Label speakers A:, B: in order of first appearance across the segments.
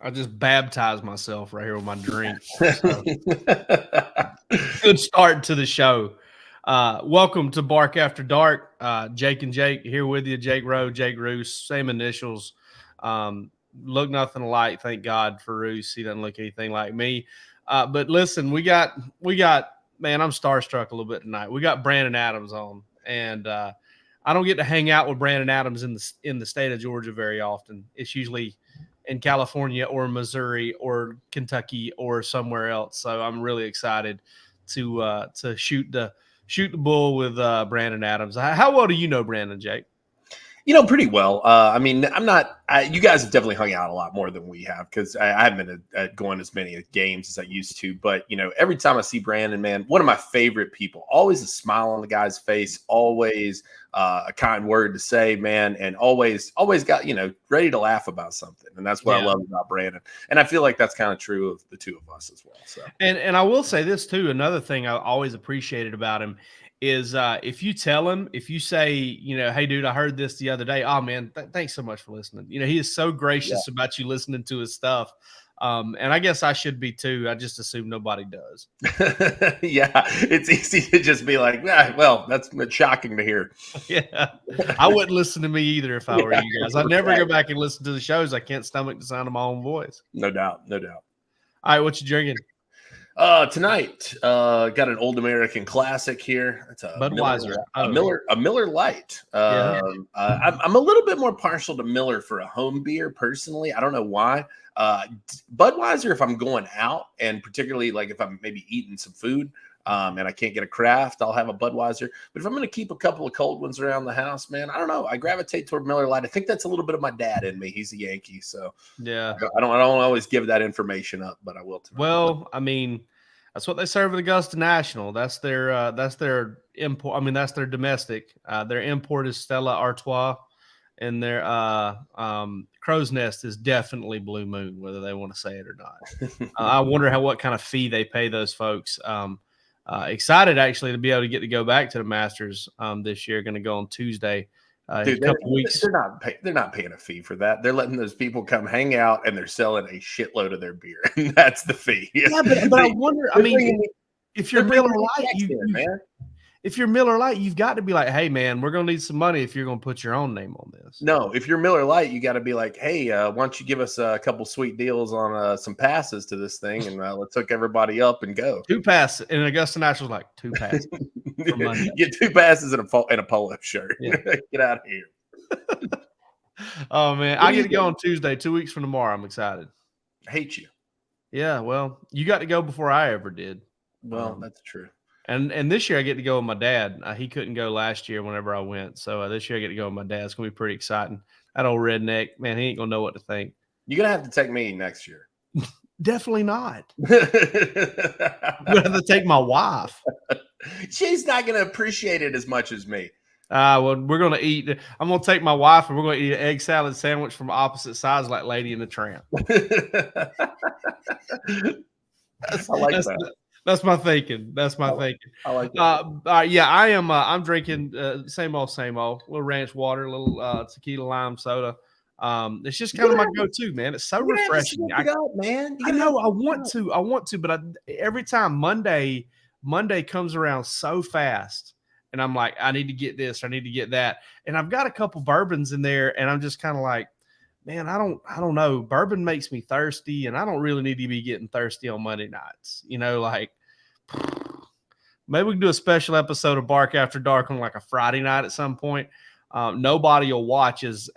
A: I just baptized myself right here with my drink. So, good start to the show. Welcome to Bark After Dark. Jake and Jake here with you. Jake Rowe, Jake Roos, same initials. Look nothing alike. Thank God for Roos. He doesn't look anything like me. But listen, we got. Man, I'm starstruck a little bit tonight. We got Brandon Adams on, and I don't get to hang out with Brandon Adams in the state of Georgia very often. It's usually in California or Missouri or Kentucky or somewhere else. So I'm really excited to shoot the bull with Brandon Adams. How well do you know Brandon, Jake?
B: Pretty well. I mean, you guys have definitely hung out a lot more than we have because I haven't been at going as many games as I used to. But, every time I see Brandon, man, one of my favorite people, always a smile on the guy's face, always a kind word to say, man, and always got, ready to laugh about something. And that's what I love about Brandon. And I feel like that's kind of true of the two of us as well. So,
A: and I will say this too. Another thing I always appreciated about him is if you tell him, if you say, hey, dude, I heard this the other day. Oh, man, thanks so much for listening. He is so gracious about you listening to his stuff. And I guess I should be too. I just assume nobody does.
B: Yeah, it's easy to just be like, well, that's shocking to hear.
A: Yeah, I wouldn't listen to me either if I were you guys. I'd never go back and listen to the shows. I can't stomach the sound of my own voice.
B: No doubt. All
A: right, what you drinking?
B: Tonight, got an old American classic here. It's a
A: Budweiser,
B: Miller Lite. I'm a little bit more partial to Miller for a home beer personally. I don't know why. Budweiser, if I'm going out, and particularly like if I'm maybe eating some food, and I can't get a craft, I'll have a Budweiser. But if I'm going to keep a couple of cold ones around the house, man, I don't know. I gravitate toward Miller Lite. I think that's a little bit of my dad in me. He's a Yankee, so
A: yeah.
B: I don't always give that information up, but I will tonight.
A: Well, I mean, that's what they serve at Augusta National. That's their import. I mean, that's their domestic. Their import is Stella Artois, and their Crow's Nest is definitely Blue Moon, whether they want to say it or not. I wonder what kind of fee they pay those folks. Excited actually to be able to go back to the Masters this year. Going to go on Tuesday.
B: Dude, a couple weeks. They're not paying a fee for that. They're letting those people come hang out, and they're selling a shitload of their beer, and that's the fee.
A: Yeah, but I wonder. I mean, if you're Miller Lite, if you're Miller Lite, you've got to be like, hey, man, we're going to need some money if you're going to put your own name on this.
B: No, if you're Miller Lite, you got to be like, hey, why don't you give us a couple sweet deals on some passes to this thing, and let's hook everybody up and go.
A: 2 passes. And Augusta National's like 2 passes.
B: Get 2 passes and a polo shirt. Yeah. Get out of here.
A: Oh, man. I get to go on Tuesday, 2 weeks from tomorrow. I'm excited.
B: I hate you.
A: Yeah, well, you got to go before I ever did.
B: Well, that's true.
A: And this year I get to go with my dad. He couldn't go last year whenever I went. So this year I get to go with my dad. It's going to be pretty exciting. That old redneck, man, he ain't going to know what to think.
B: You're going to have to take me next year.
A: Definitely not. I'm going to have to take my wife.
B: She's not going to appreciate it as much as me.
A: Well, we're going to eat. I'm going to take my wife and we're going to eat an egg salad sandwich from opposite sides like Lady and the Tramp.
B: I like that.
A: That's my thinking. Thinking.
B: I like that.
A: Yeah, I am. I'm drinking same old. A little ranch water, a little tequila lime soda. It's just kind of my go-to, man. It's so refreshing.
B: Man.
A: I know. I want to, but every time Monday comes around so fast, and I'm like, I need to get this, I need to get that, and I've got a couple bourbons in there, and I'm just kind of like, man, I don't know. Bourbon makes me thirsty, and I don't really need to be getting thirsty on Monday nights. Like maybe we can do a special episode of Bark After Dark on like a Friday night at some point. Nobody will watch as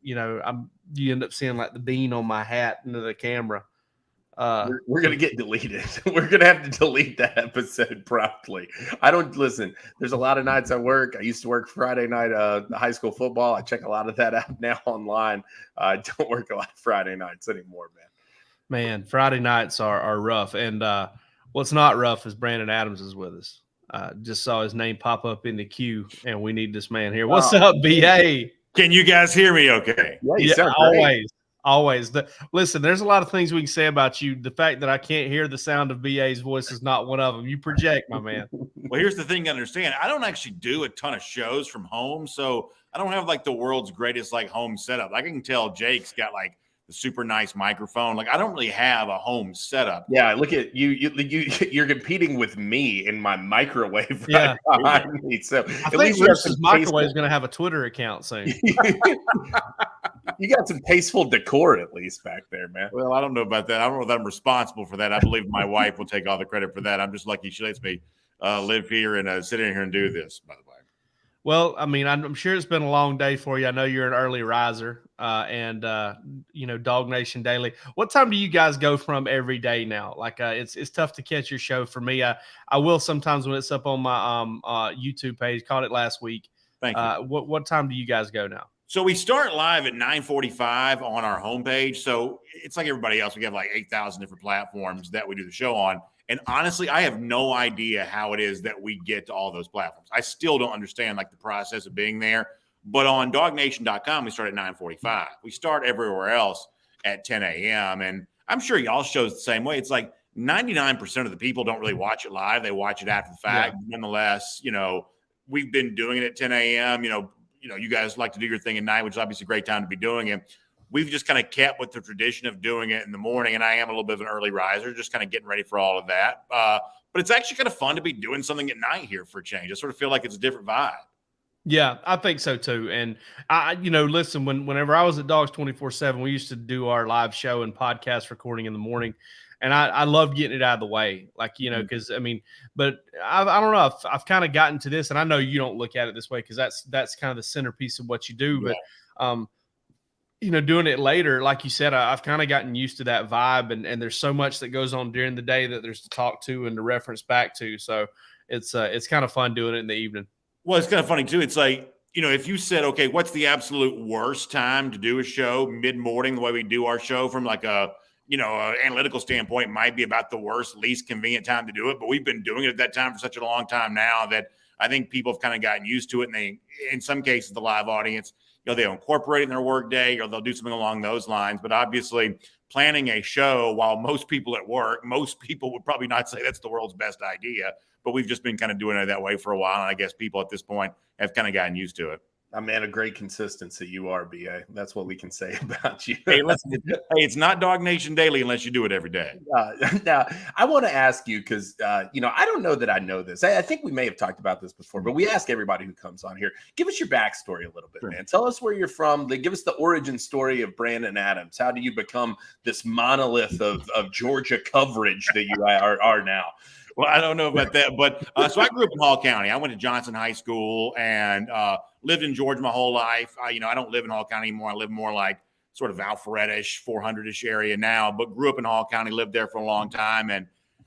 A: you end up seeing like the bean on my hat into the camera.
B: We're going to get deleted. We're going to have to delete that episode promptly. I don't listen. There's a lot of nights I work. I used to work Friday night, high school football. I check a lot of that out now online. I don't work a lot of Friday nights anymore, man.
A: Man, Friday nights are rough. And what's not rough is Brandon Adams is with us. Just saw his name pop up in the queue, and we need this man here. What's up, BA?
C: Can you guys hear me okay?
A: Yeah, always. Listen, there's a lot of things we can say about you. The fact that I can't hear the sound of BA's voice is not one of them. You project, my man.
C: Well, here's the thing to understand. I don't actually do a ton of shows from home, so I don't have like the world's greatest like home setup. I can tell Jake's got like the super nice microphone. Like I don't really have a home setup.
B: Yeah, look at you. You're competing with me in my microwave
A: Yeah.
B: right behind me. So
A: I
B: at
A: think
B: least you have
A: Bruce's
B: some
A: microwave is going to have a Twitter account soon.
B: You got some tasteful decor at least back there, man.
C: Well, I don't know about that. I don't know that I'm responsible for that. I believe my wife will take all the credit for that. I'm just lucky she lets me live here and sit in here and do this, by the way.
A: Well, I mean, I'm sure it's been a long day for you. I know you're an early riser and DawgNation Daily. What time do you guys go from every day now? Like it's tough to catch your show for me. I will sometimes when it's up on my YouTube page. Caught it last week.
C: Thank you.
A: What time do you guys go now?
C: So we start live at 9:45 on our homepage. So it's like everybody else. We have like 8,000 different platforms that we do the show on. And honestly, I have no idea how it is that we get to all those platforms. I still don't understand like the process of being there. But on DawgNation.com, we start at 9:45. We start everywhere else at 10 a.m. And I'm sure y'all shows the same way. It's like 99% of the people don't really watch it live. They watch it after the fact. Yeah. Nonetheless, we've been doing it at 10 a.m. You guys like to do your thing at night, which is obviously a great time to be doing it. We've just kind of kept with the tradition of doing it in the morning, and I am a little bit of an early riser, just kind of getting ready for all of that. But it's actually kind of fun to be doing something at night here for a change. I sort of feel like it's a different vibe.
A: Yeah, I think so too. And listen, whenever I was at Dogs 24/7, we used to do our live show and podcast recording in the morning. And I love getting it out of the way, like, because but I don't know. I've kind of gotten to this, and I know you don't look at it this way because that's kind of the centerpiece of what you do. Yeah. But, doing it later, like you said, I've kind of gotten used to that vibe, and there's so much that goes on during the day that there's to talk to and to reference back to. So it's kind of fun doing it in the evening.
C: Well, it's kind of funny too. It's like, if you said, okay, what's the absolute worst time to do a show mid-morning, the way we do our show from like analytical standpoint might be about the worst, least convenient time to do it. But we've been doing it at that time for such a long time now that I think people have kind of gotten used to it. And they, in some cases, the live audience, they'll incorporate it in their work day or they'll do something along those lines. But obviously planning a show while most people at work, most people would probably not say that's the world's best idea. But we've just been kind of doing it that way for a while. And I guess people at this point have kind of gotten used to it.
B: I man, a great consistency you are, BA. That's what we can say about you.
C: Hey, listen, it's not DawgNation Daily unless you do it every day.
B: Now, I want to ask you because, I don't know that I know this. I think we may have talked about this before, but we ask everybody who comes on here, give us your backstory a little bit, man. Tell us where you're from. Give us the origin story of Brandon Adams. How do you become this monolith of Georgia coverage that you are now?
C: Well, I don't know about that, but so I grew up in Hall County. I went to Johnson High School and lived in Georgia my whole life. I don't live in Hall County anymore. I live more like sort of Alpharetta-ish, 400-ish area now, but grew up in Hall County, lived there for a long time. And,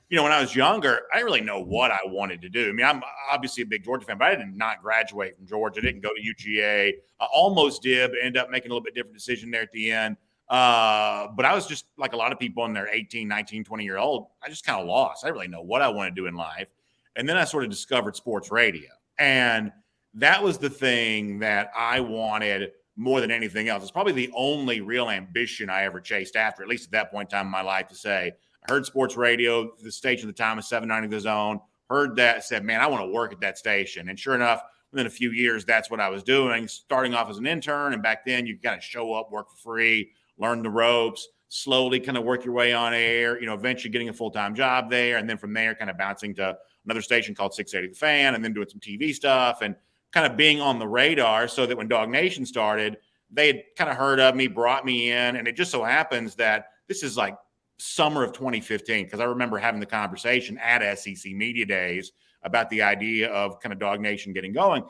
C: when I was younger, I didn't really know what I wanted to do. I mean, I'm obviously a big Georgia fan, but I did not graduate from Georgia. I didn't go to UGA. I almost did, but ended up making a little bit different decision there at the end. But I was just like a lot of people in their 18, 19, 20-year-old. I just kind of lost. I didn't really know what I wanted to do in life. And then I sort of discovered sports radio. And that was the thing that I wanted more than anything else. It's probably the only real ambition I ever chased after, at least at that point in time in my life, to say, I heard sports radio, the station at the time was 790 The Zone, heard that, said, man, I want to work at that station. And sure enough, within a few years, that's what I was doing, starting off as an intern. And back then you could kind of show up, work for free, learn the ropes, slowly kind of work your way on air, eventually getting a full-time job there. And then from there, kind of bouncing to another station called 680 The Fan, and then doing some TV stuff and kind of being on the radar so that when DawgNation started, they had kind of heard of me, brought me in. And it just so happens that this is like summer of 2015, because I remember having the conversation at SEC Media Days about the idea of kind of DawgNation getting going.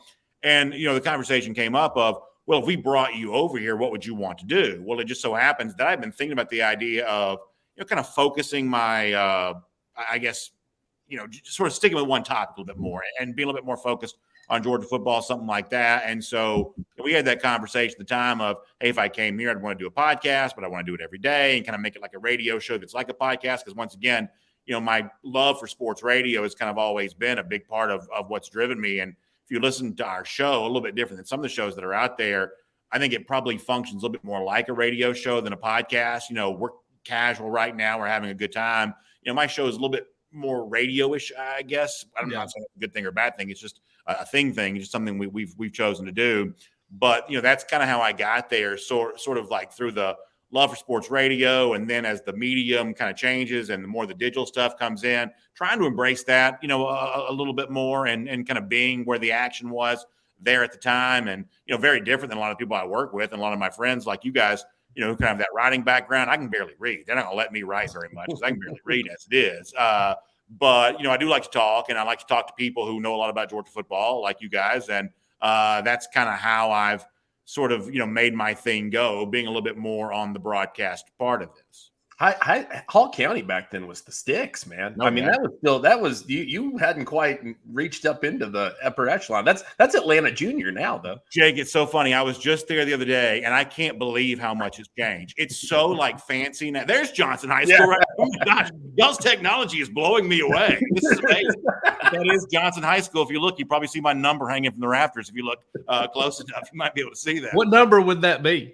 C: And, the conversation came up of, well, if we brought you over here, what would you want to do? Well, it just so happens that I've been thinking about the idea of, kind of focusing my, just sort of sticking with one topic a little bit more and being a little bit more focused on Georgia football, something like that. And so we had that conversation at the time of, hey, if I came here, I'd want to do a podcast, but I want to do it every day and kind of make it like a radio show that's like a podcast. Because once again, my love for sports radio has kind of always been a big part of what's driven me. And if you listen to our show, a little bit different than some of the shows that are out there, I think it probably functions a little bit more like a radio show than a podcast. We're casual right now. We're having a good time. My show is a little bit more radio-ish, I guess. I'm not saying it's a good thing or bad thing. It's just a thing. It's just something we've chosen to do. But, that's kind of how I got there, sort of like through the love for sports radio. And then as the medium kind of changes and the more the digital stuff comes in, trying to embrace that, a little bit more and kind of being where the action was there at the time. And, very different than a lot of people I work with and a lot of my friends like you guys, who kind of have that writing background. I can barely read. They're not going to let me write very much because I can barely read as it is. But, I do like to talk, and I like to talk to people who know a lot about Georgia football like you guys. And that's kind of how I've sort of, made my thing go, being a little bit more on the broadcast part of this.
B: Hall County back then was the sticks, man.
C: Okay.
B: I mean, that was you hadn't quite reached up into the upper echelon. That's Atlanta Junior now, though.
C: Jake, it's so funny. I was just there the other day, and I can't believe how much has changed. It's so fancy now. There's Johnson High School. Right? Oh my gosh, y'all's technology is blowing me away. This is amazing. That is Johnson High School. If you look, you probably see my number hanging from the rafters. If you look close enough, you might be able to see that.
A: What number would that be?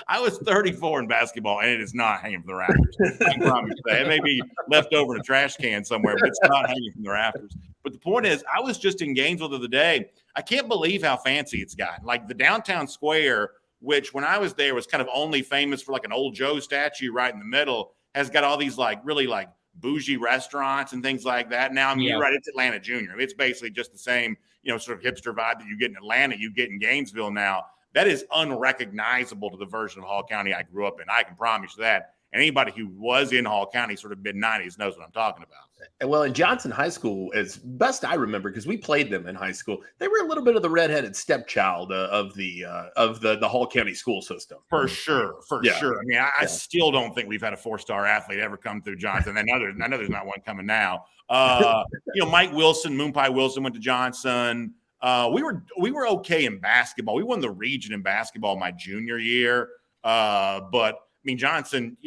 C: I was 34 in basketball, and it is not hanging from the rafters. I promise you that. It may be left over in a trash can somewhere, but it's not hanging from the rafters. But the point is, I was just in Gainesville the other day. I can't believe how fancy it's gotten. Like the downtown square, which when I was there was kind of only famous for like an old Joe statue right in the middle, has got all these really bougie restaurants and things like that. Now, I mean, You're right, it's Atlanta Junior. It's basically just the same, sort of hipster vibe that you get in Atlanta, you get in Gainesville now. That is unrecognizable to the version of Hall County I grew up in. I can promise you that. And anybody who was in Hall County sort of mid-90s knows what I'm talking about.
B: Well, in Johnson High School, as best I remember, because we played them in high school, they were a little bit of the redheaded stepchild of the Hall County school system.
C: For sure. I mean, I still don't think we've had a 4-star athlete ever come through Johnson. I know there's not one coming now. Mike Wilson, Moon Pie Wilson went to Johnson. We were okay in basketball. We won the region in basketball my junior year. But I mean, Johnson,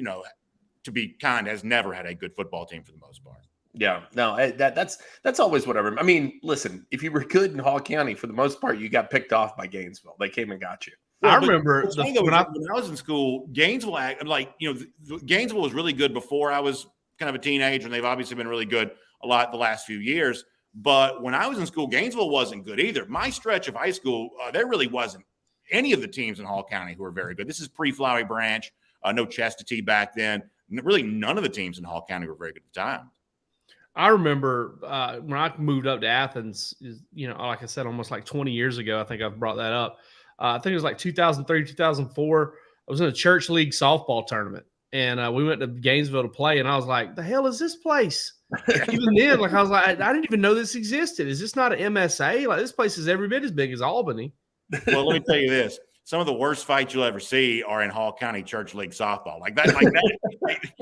C: to be kind, has never had a good football team for the most part.
B: Yeah, no, that's always what I remember. I mean, listen, if you were good in Hall County, for the most part, you got picked off by Gainesville. They came and got you.
C: Well, I remember when I was in school, Gainesville, Gainesville was really good before I was kind of a teenager, and they've obviously been really good a lot the last few years. But when I was in school, Gainesville wasn't good either. My stretch of high school, there really wasn't any of the teams in Hall County who were very good. This is pre-Flowery Branch, no Chestatee back then. Really, none of the teams in Hall County were very good at the time.
A: I remember when I moved up to Athens, like I said, almost 20 years ago, I think I've brought that up. I think it was 2003, 2004. I was in a church league softball tournament, and we went to Gainesville to play, and I was like, the hell is this place? Even then, I was like, I didn't even know this existed. Is this not an MSA? This place is every bit as big as Albany.
C: Well, let me tell you this. Some of the worst fights you'll ever see are in Hall County Church League softball.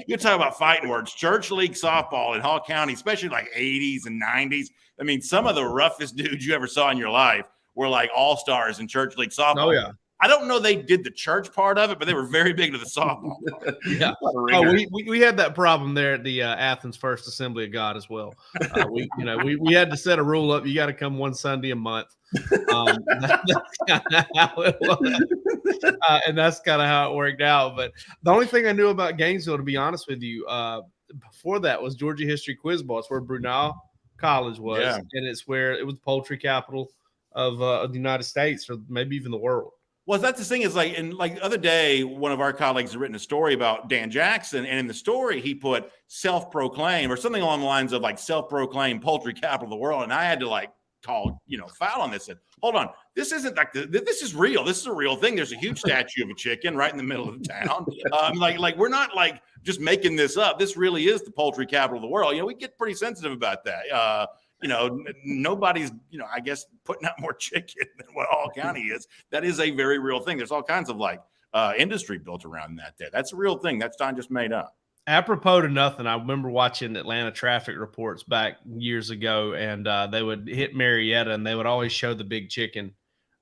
C: You talk about fighting words. Church League softball in Hall County, especially 80s and 90s. I mean, some of the roughest dudes you ever saw in your life were all-stars in Church League softball.
A: Oh, yeah.
C: I don't know they did the church part of it, but they were very big to the softball.
A: Yeah. Oh, we had that problem there at the Athens First Assembly of God as well. We had to set a rule up. You got to come one Sunday a month. That's kind of how it was. And that's kind of how it worked out. But the only thing I knew about Gainesville, to be honest with you, before that was Georgia History Quiz Ball. It's where Brunel College was. Yeah. And it's where it was the poultry capital of the United States, or maybe even the world.
C: Well, that's the thing is the other day, one of our colleagues had written a story about Dan Jackson, and in the story he put self-proclaimed or something along the lines of self-proclaimed poultry capital of the world. And I had to call, foul on this. And hold on, this isn't this is real. This is a real thing. There's a huge statue of a chicken right in the middle of the town. We're not just making this up. This really is the poultry capital of the world. We get pretty sensitive about that. Nobody's, I guess putting out more chicken than what Hall County is. That is a very real thing. There's all kinds of industry built around that there. That's a real thing. That's not just made up.
A: Apropos to nothing, I remember watching Atlanta traffic reports back years ago, and they would hit Marietta, and they would always show the big chicken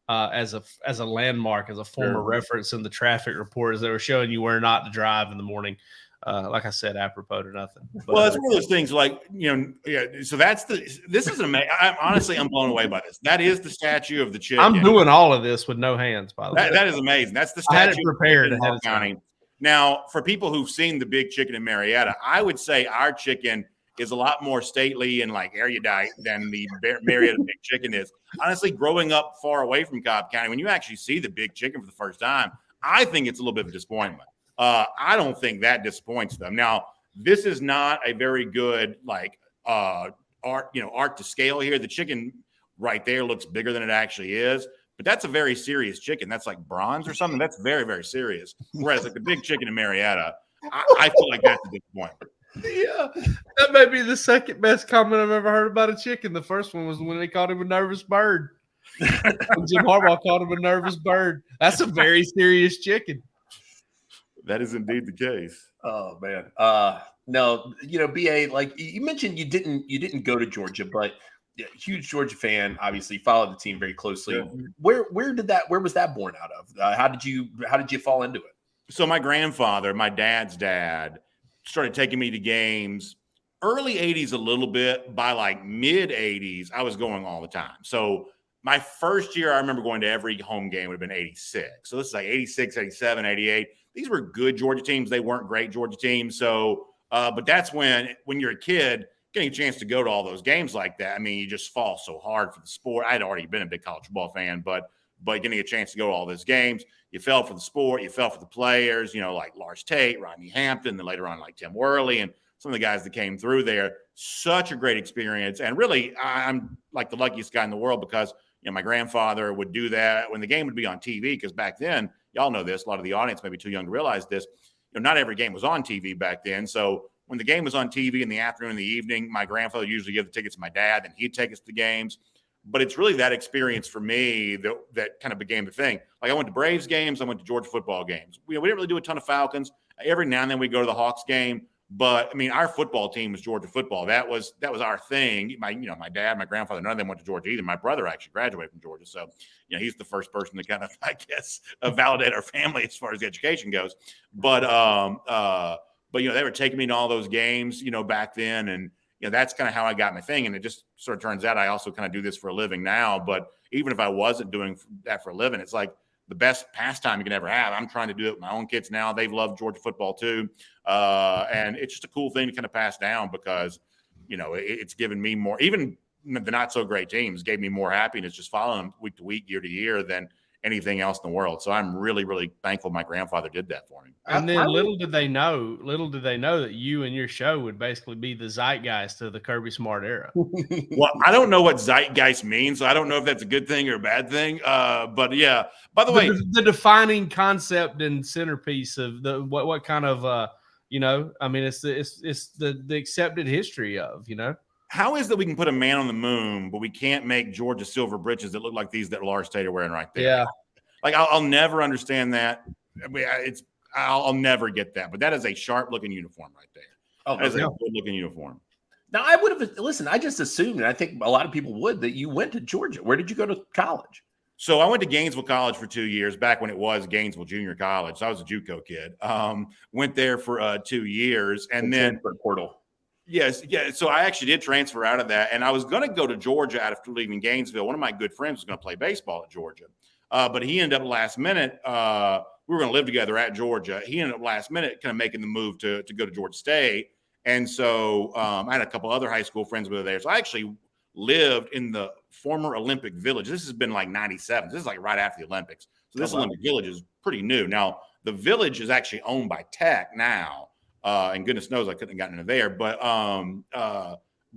A: as a landmark, as a form of reference in the traffic report, as they were showing you where not to drive in the morning. Like I said, apropos to nothing. But,
C: well, it's one of those things so this is amazing. I'm blown away by this. That is the statue of the chicken.
A: I'm doing all of this with no hands, by the way.
C: That is amazing. That's the statue.
A: I had it prepared ahead of time.
C: Now, for people who've seen the big chicken in Marietta, I would say our chicken is a lot more stately and erudite than the Marietta big chicken is. Honestly, growing up far away from Cobb County, when you actually see the big chicken for the first time, I think it's a little bit of a disappointment. I don't think that disappoints them. Now, this is not a very good art to scale here. The chicken right there looks bigger than it actually is, but that's a very serious chicken. That's like bronze or something. That's very, very serious. Whereas like the big chicken in Marietta, I feel like that's a disappointment.
A: Yeah, that may be the second best comment I've ever heard about a chicken. The first one was when they called him a nervous bird. Jim Harbaugh called him a nervous bird. That's a very serious chicken.
C: That is indeed the case.
B: Oh man. No, BA, like you mentioned, you didn't go to Georgia, but huge Georgia fan. Obviously, followed the team very closely. Yeah. Where was that born out of? How did you fall into it?
C: So my grandfather, my dad's dad, started taking me to games early 80s a little bit. By like mid 80s, I was going all the time. So my first year, I remember going to every home game would have been 86. So this is like 86, 87, 88. These were good Georgia teams. They weren't great Georgia teams. So, but that's when you're a kid, getting a chance to go to all those games like that, I mean, you just fall so hard for the sport. I'd already been a big college football fan, but getting a chance to go to all those games, you fell for the sport, you fell for the players, like Lars Tate, Rodney Hampton, then later on like Tim Worley and some of the guys that came through there. Such a great experience. And really, I'm like the luckiest guy in the world because, my grandfather would do that when the game would be on TV, because back then, y'all know this, a lot of the audience may be too young to realize this, not every game was on TV back then. So when the game was on TV in the afternoon and the evening, my grandfather usually gave the tickets to my dad, and he'd take us to games. But it's really that experience for me that kind of became the thing. Like I went to Braves games, I went to Georgia football games. We didn't really do a ton of Falcons. Every now and then we go to the Hawks game. But I mean, our football team was Georgia football. That was our thing. My dad, my grandfather, none of them went to Georgia either. My brother actually graduated from Georgia, so he's the first person to kind of, I guess, validate our family as far as education goes. But they were taking me to all those games, back then, and that's kind of how I got my thing. And it just sort of turns out I also kind of do this for a living now. But even if I wasn't doing that for a living, it's like the best pastime you can ever have. I'm trying to do it with my own kids now. They've loved Georgia football too. And it's just a cool thing to kind of pass down because, it's given me more, even the not so great teams gave me more happiness just following them week to week, year to year than anything else in the world. So I'm really, really thankful my grandfather did that for me.
A: And then little did they know that you and your show would basically be the zeitgeist of the Kirby Smart era.
C: Well, I don't know what zeitgeist means, so I don't know if that's a good thing or a bad thing. But yeah, by the way,
A: the defining concept and centerpiece of what kind of I mean, it's the accepted history of,
C: How is that we can put a man on the moon, but we can't make Georgia silver britches that look like these that Lars Tate are wearing right there?
A: Yeah.
C: Like I'll never understand that. I mean, I'll never get that. But that is a sharp looking uniform right there. Oh, that is a good looking uniform.
B: Now I would have listened. I just assumed, and I think a lot of people would, that you went to Georgia. Where did you go to college?
C: So I went to Gainesville College for 2 years, back when it was Gainesville Junior College. So I was a JUCO kid. Went there for 2 years, and then
B: portal.
C: Yes, yeah. So I actually did transfer out of that, and I was going to go to Georgia after leaving Gainesville. One of my good friends was going to play baseball at Georgia, but he ended up last minute. We were going to live together at Georgia. He ended up last minute kind of making the move to go to Georgia State, and so I had a couple other high school friends with there. So I actually lived in the former Olympic Village. This has been like 97. This is like right after the Olympics. So this Olympic Village is pretty new. Now, the village is actually owned by Tech now. And goodness knows I couldn't have gotten into there. But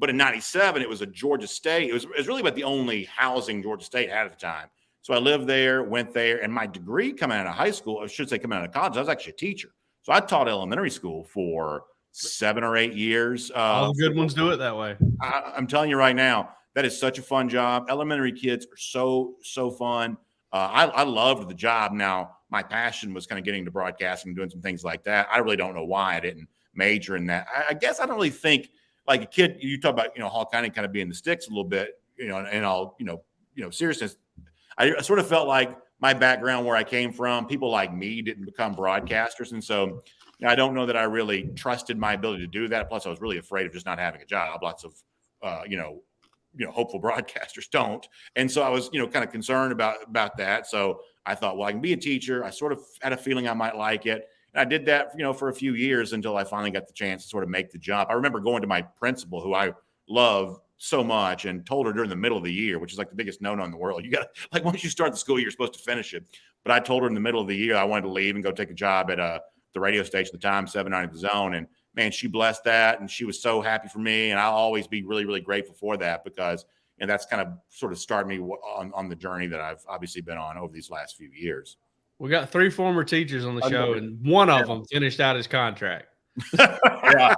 C: in 97, it was a Georgia State. It was really about the only housing Georgia State had at the time. So I lived there, went there, and my degree coming out of high school, I should say coming out of college, I was actually a teacher. So I taught elementary school for 7 or 8 years.
A: All the good ones do it that way.
C: I'm telling you right now, that is such a fun job. Elementary kids are so fun. I loved the job. Now, my passion was kind of getting into broadcasting, doing some things like that. I really don't know why I didn't major in that. I guess I don't really think, like a kid, you talk about, Hall County kind of being the sticks a little bit, and all, seriousness. I sort of felt like my background, where I came from, people like me didn't become broadcasters. And so I don't know that I really trusted my ability to do that. Plus, I was really afraid of just not having a job. Lots of, hopeful broadcasters don't. And so I was, kind of concerned about that. So I thought, well, I can be a teacher. I sort of had a feeling I might like it. And I did that, for a few years until I finally got the chance to sort of make the jump. I remember going to my principal, who I love so much, and told her during the middle of the year, which is like the biggest no-no in the world. You got once you start the school year, you're supposed to finish it. But I told her in the middle of the year I wanted to leave and go take a job at the radio station at the time, 790 The Zone. And man, she blessed that. And she was so happy for me. And I'll always be really, really grateful for that because, and that's kind of sort of started me on the journey that I've obviously been on over these last few years.
A: We got 3 former teachers on the show, and one of them finished out his contract.
B: Yeah.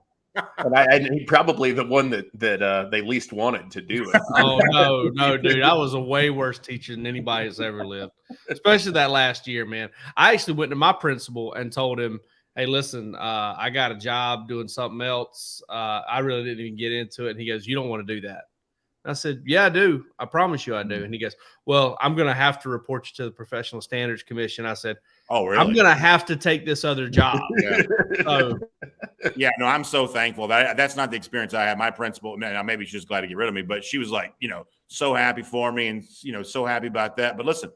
B: And he probably the one that they least wanted to do it.
A: Oh, no, dude. I was a way worse teacher than anybody has ever lived, especially that last year, man. I actually went to my principal and told him, hey, listen, I got a job doing something else. I really didn't even get into it. And he goes, you don't want to do that. I said, yeah, I do. I promise you I do. And he goes, well, I'm going to have to report you to the Professional Standards Commission. I said, oh, really? I'm going to have to take this other job.
C: Yeah, no, I'm so thankful. That's not the experience I had. My principal, man, maybe she's just glad to get rid of me, but she was like, so happy for me and, so happy about that. But listen,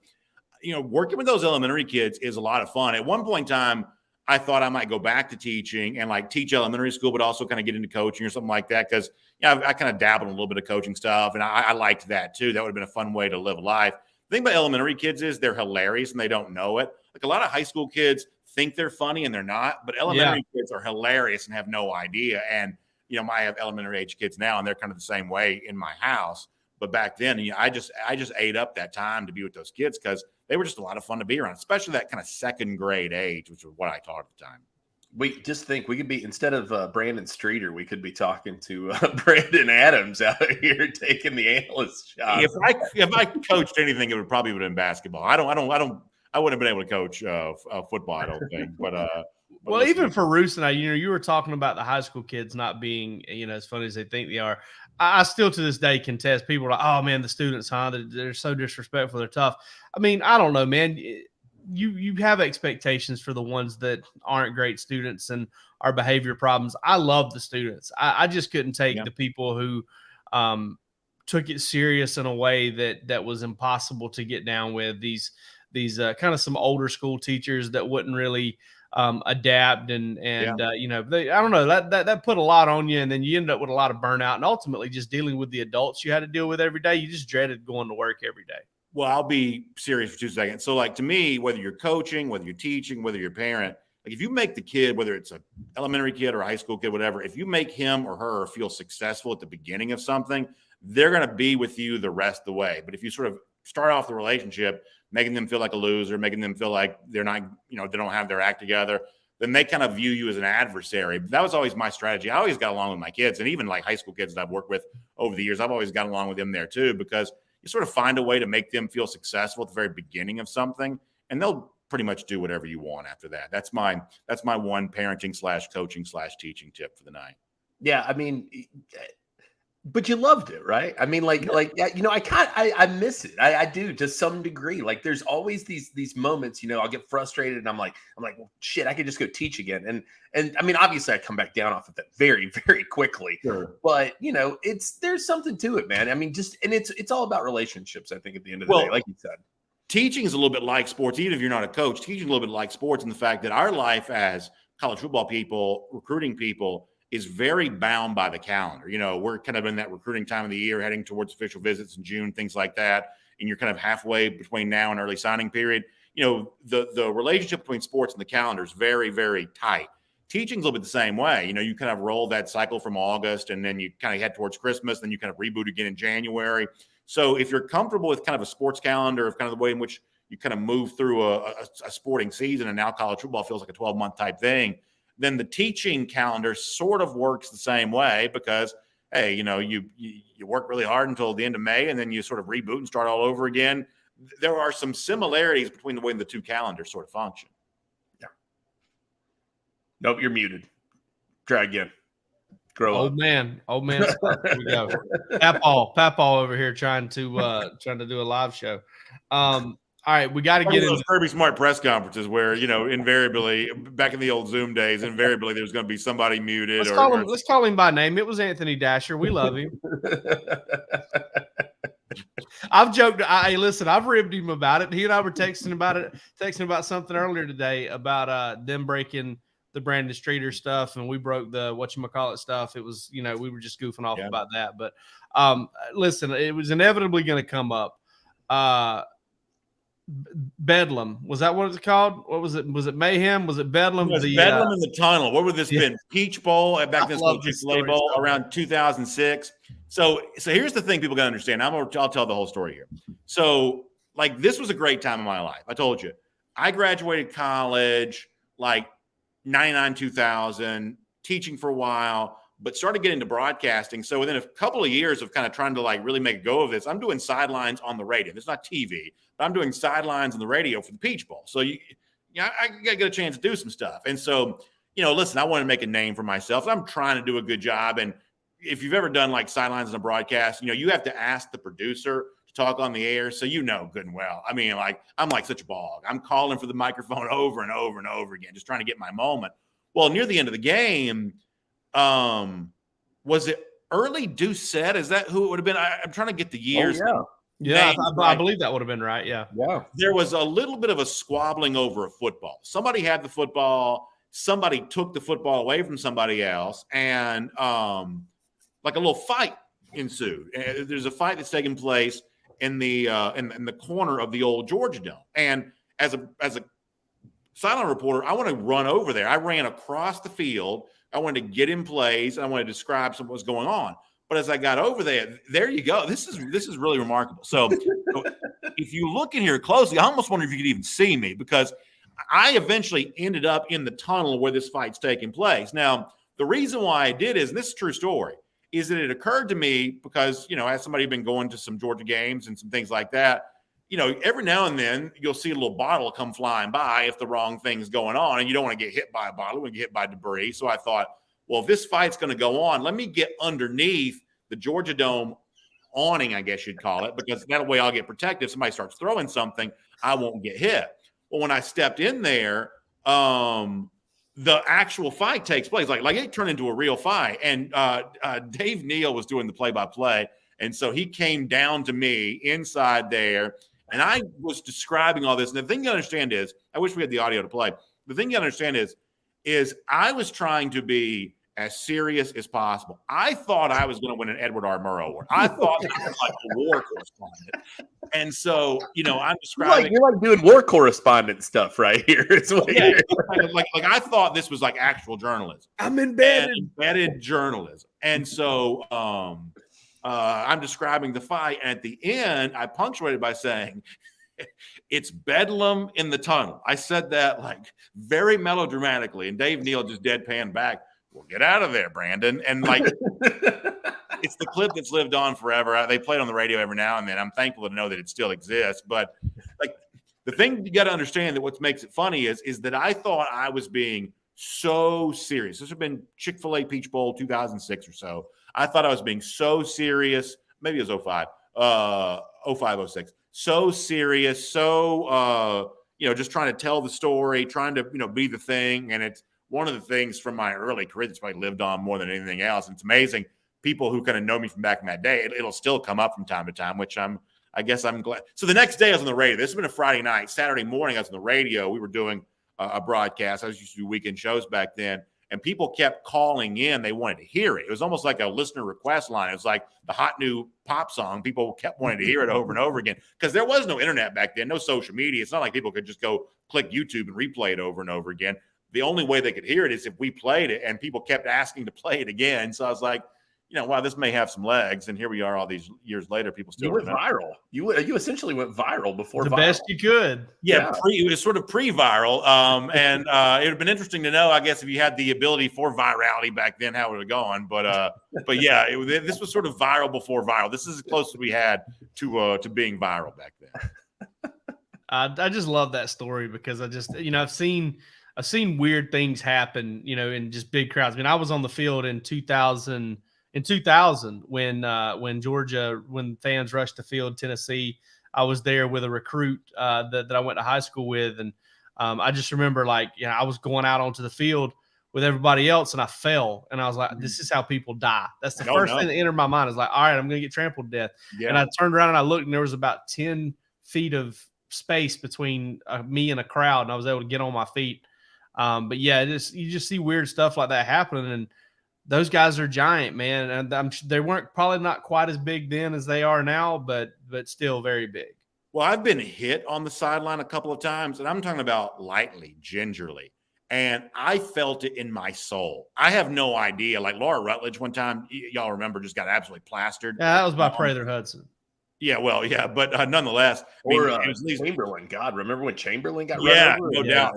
C: working with those elementary kids is a lot of fun. At one point in time, I thought I might go back to teaching and like teach elementary school, but also kind of get into coaching or something like that. Cause I kind of dabbled in a little bit of coaching stuff and I liked that too. That would have been a fun way to live life. The thing about elementary kids is they're hilarious and they don't know it. Like a lot of high school kids think they're funny and they're not, but elementary kids are hilarious and have no idea. And, I have elementary age kids now and they're kind of the same way in my house. But back then, I just ate up that time to be with those kids because they were just a lot of fun to be around, especially that kind of second grade age, which was what I taught at the time.
B: We just think we could be, instead of Brandon Streeter, we could be talking to Brandon Adams out here taking the analyst job.
C: If I coached anything, it would probably have been basketball. I wouldn't have been able to coach football, I don't think. But
A: well, listen, even for Roos and I, you were talking about the high school kids not being, as funny as they think they are. I still to this day contest. People are like, oh man, the students, they're so disrespectful. They're tough. I mean, I don't know, man. You have expectations for the ones that aren't great students and are behavior problems. I love the students. I just couldn't take the people who took it serious in a way that was impossible to get down with. These kind of some older school teachers that wouldn't really adapt and I don't know, that put a lot on you, and then you end up with a lot of burnout and ultimately just dealing with the adults you had to deal with every day. You just dreaded going to work every day.
C: Well, I'll be serious for 2 seconds. So like to me, whether you're coaching, whether you're teaching, whether you're a parent, like if you make the kid, whether it's an elementary kid or a high school kid, whatever, if you make him or her feel successful at the beginning of something, they're going to be with you the rest of the way. But if you sort of start off the relationship making them feel like a loser, making them feel like they're not, they don't have their act together, then they kind of view you as an adversary. That was always my strategy. I always got along with my kids, and even like high school kids that I've worked with over the years, I've always got along with them there too, because you sort of find a way to make them feel successful at the very beginning of something, and they'll pretty much do whatever you want after that. That's my one parenting / coaching / teaching tip for the night.
B: Yeah, I mean, but you loved it, right? I mean, I miss it. I do to some degree. Like, there's always these moments, I'll get frustrated and I'm like, well, shit, I could just go teach again. And I mean, obviously I come back down off of that very, very quickly. Sure. But there's something to it, man. I mean, it's all about relationships, I think, at the end of the day, like you said.
C: Teaching is a little bit like sports, even if you're not a coach. Teaching is a little bit like sports in the fact that our life as college football people, recruiting people, is very bound by the calendar. We're kind of in that recruiting time of the year, heading towards official visits in June, things like that. And you're kind of halfway between now and early signing period. The relationship between sports and the calendar is very, very tight. Teaching's a little bit the same way. You kind of roll that cycle from August, and then you kind of head towards Christmas, then you kind of reboot again in January. So if you're comfortable with kind of a sports calendar, of kind of the way in which you kind of move through a sporting season, and now college football feels like a 12-month type thing, then the teaching calendar sort of works the same way, because, hey, you work really hard until the end of May, and then you sort of reboot and start all over again. There are some similarities between the way the two calendars sort of function.
B: Yeah. Nope, you're muted. Try again. Grow
A: old
B: up.
A: Man. Here we go. Papal over here trying to do a live show. All right, we got to get into
C: those Kirby Smart press conferences where, invariably, back in the old Zoom days, invariably there's going to be somebody muted.
A: Let's call him by name. It was Anthony Dasher. We love him. I've joked. Listen, I've ribbed him about it. He and I were texting about something earlier today about them breaking the Brandon Streeter stuff, and we broke the whatchamacallit stuff. It was, we were just goofing off about that. But listen, it was inevitably going to come up. Bedlam. Was that what it's called? What was it? Was it Mayhem? Was it Bedlam?
C: It was Bedlam in the Tunnel. What would this been? Peach Bowl back then. ChickfilA Bowl around 2006. So here's the thing people got to understand. I'll tell the whole story here. So like this was a great time in my life. I told you, I graduated college like 99, 2000, teaching for a while, but started getting into broadcasting. So within a couple of years of kind of trying to like really make a go of this, I'm doing sidelines on the radio. It's not TV, but I'm doing sidelines on the radio for the Peach Bowl. So I got to get a chance to do some stuff. And so, listen, I want to make a name for myself. I'm trying to do a good job. And if you've ever done like sidelines in a broadcast, you have to ask the producer to talk on the air. So good and well. I mean, like I'm like such a bog. I'm calling for the microphone over and over and over again, just trying to get my moment. Well, near the end of the game, was it early Doucette? Is that who it would have been? I'm trying to get the years.
B: Oh,
A: yeah. I believe that would have been right. Yeah.
C: There was a little bit of a squabbling over a football. Somebody had the football. Somebody took the football away from somebody else, and like a little fight ensued. There's a fight that's taking place in the corner of the old Georgia Dome. And as a sideline reporter, I want to run over there. I ran across the field. I wanted to get in plays. I wanted to describe what was going on. But as I got over there you go. This is really remarkable. So if you look in here closely, I almost wonder if you could even see me, because I eventually ended up in the tunnel where this fight's taking place. Now, the reason why I did is, and this is a true story, is that it occurred to me because, as somebody who'd been going to some Georgia games and some things like that, every now and then you'll see a little bottle come flying by if the wrong thing's going on, and you don't want to get hit by a bottle, you want to get hit by debris. So I thought, well, if this fight's going to go on, let me get underneath the Georgia Dome awning, I guess you'd call it, because that way I'll get protected. If somebody starts throwing something, I won't get hit. Well, when I stepped in there, the actual fight takes place. Like it turned into a real fight. And Dave Neal was doing the play-by-play. And so he came down to me inside there, and I was describing all this. And the thing you understand is, I wish we had the audio to play. The thing you understand is I was trying to be as serious as possible. I thought I was going to win an Edward R. Murrow Award. I thought I was like a war correspondent. And so, I'm describing.
B: You're like doing war correspondent stuff right here.
C: Like I thought this was like actual journalism.
A: I'm embedded.
C: Embedded journalism. And so I'm describing the fight. And at the end, I punctuated by saying, it's Bedlam in the tunnel. I said that like very melodramatically. And Dave Neal just deadpan back, well, get out of there, Brandon. And like, it's the clip that's lived on forever. They play it on the radio every now and then. I'm thankful to know that it still exists. But like, the thing you got to understand, that what makes it funny is that I thought I was being so serious. This would have been ChickfilA Peach Bowl 2006 or so. I thought I was being so serious. Maybe it was 05, 06. So serious, so just trying to tell the story, trying to be the thing. And it's one of the things from my early career that's probably lived on more than anything else. And it's amazing. People who kind of know me from back in that day, it'll still come up from time to time, which I guess I'm glad. So the next day I was on the radio. This has been a Friday night. Saturday morning I was on the radio. We were doing a broadcast. I used to do weekend shows back then. And people kept calling in. They wanted to hear it. It was almost like a listener request line. It was like the hot new pop song. People kept wanting to hear it over and over again, because there was no internet back then, no social media. It's not like people could just go click YouTube and replay it over and over again. The only way they could hear it is if we played it, and people kept asking to play it again. So I was like, wow, this may have some legs. And here we are all these years later, people still
B: went viral. You essentially went viral before
A: the
B: viral.
A: Best you could.
C: Yeah. It was sort of pre-viral. And it would have been interesting to know, I guess, if you had the ability for virality back then, how it would have gone. But yeah, this was sort of viral before viral. This is as close as we had to being viral back then.
A: I just love that story, because I just, I've seen weird things happen, in just big crowds. I mean, I was on the field in 2000 when Georgia, when fans rushed the field, Tennessee. I was there with a recruit that I went to high school with, and I just remember I was going out onto the field with everybody else, and I fell, and I was like, "This is how people die." That's the first thing that entered my mind. Is like, "All right, I'm going to get trampled to death." Yeah. And I turned around and I looked, and there was about 10 feet of space between me and a crowd, and I was able to get on my feet. But yeah, you just see weird stuff like that happening, and those guys are giant, man. And they weren't probably not quite as big then as they are now, but still very big.
C: Well, I've been hit on the sideline a couple of times, and I'm talking about lightly, gingerly. And I felt it in my soul. I have no idea. Like Laura Rutledge one time, y'all remember, just got absolutely plastered.
A: Yeah, that was by Prather Hudson.
C: Yeah, well, yeah, but nonetheless,
B: or Chamberlain. God, remember when Chamberlain got run over?
C: No doubt.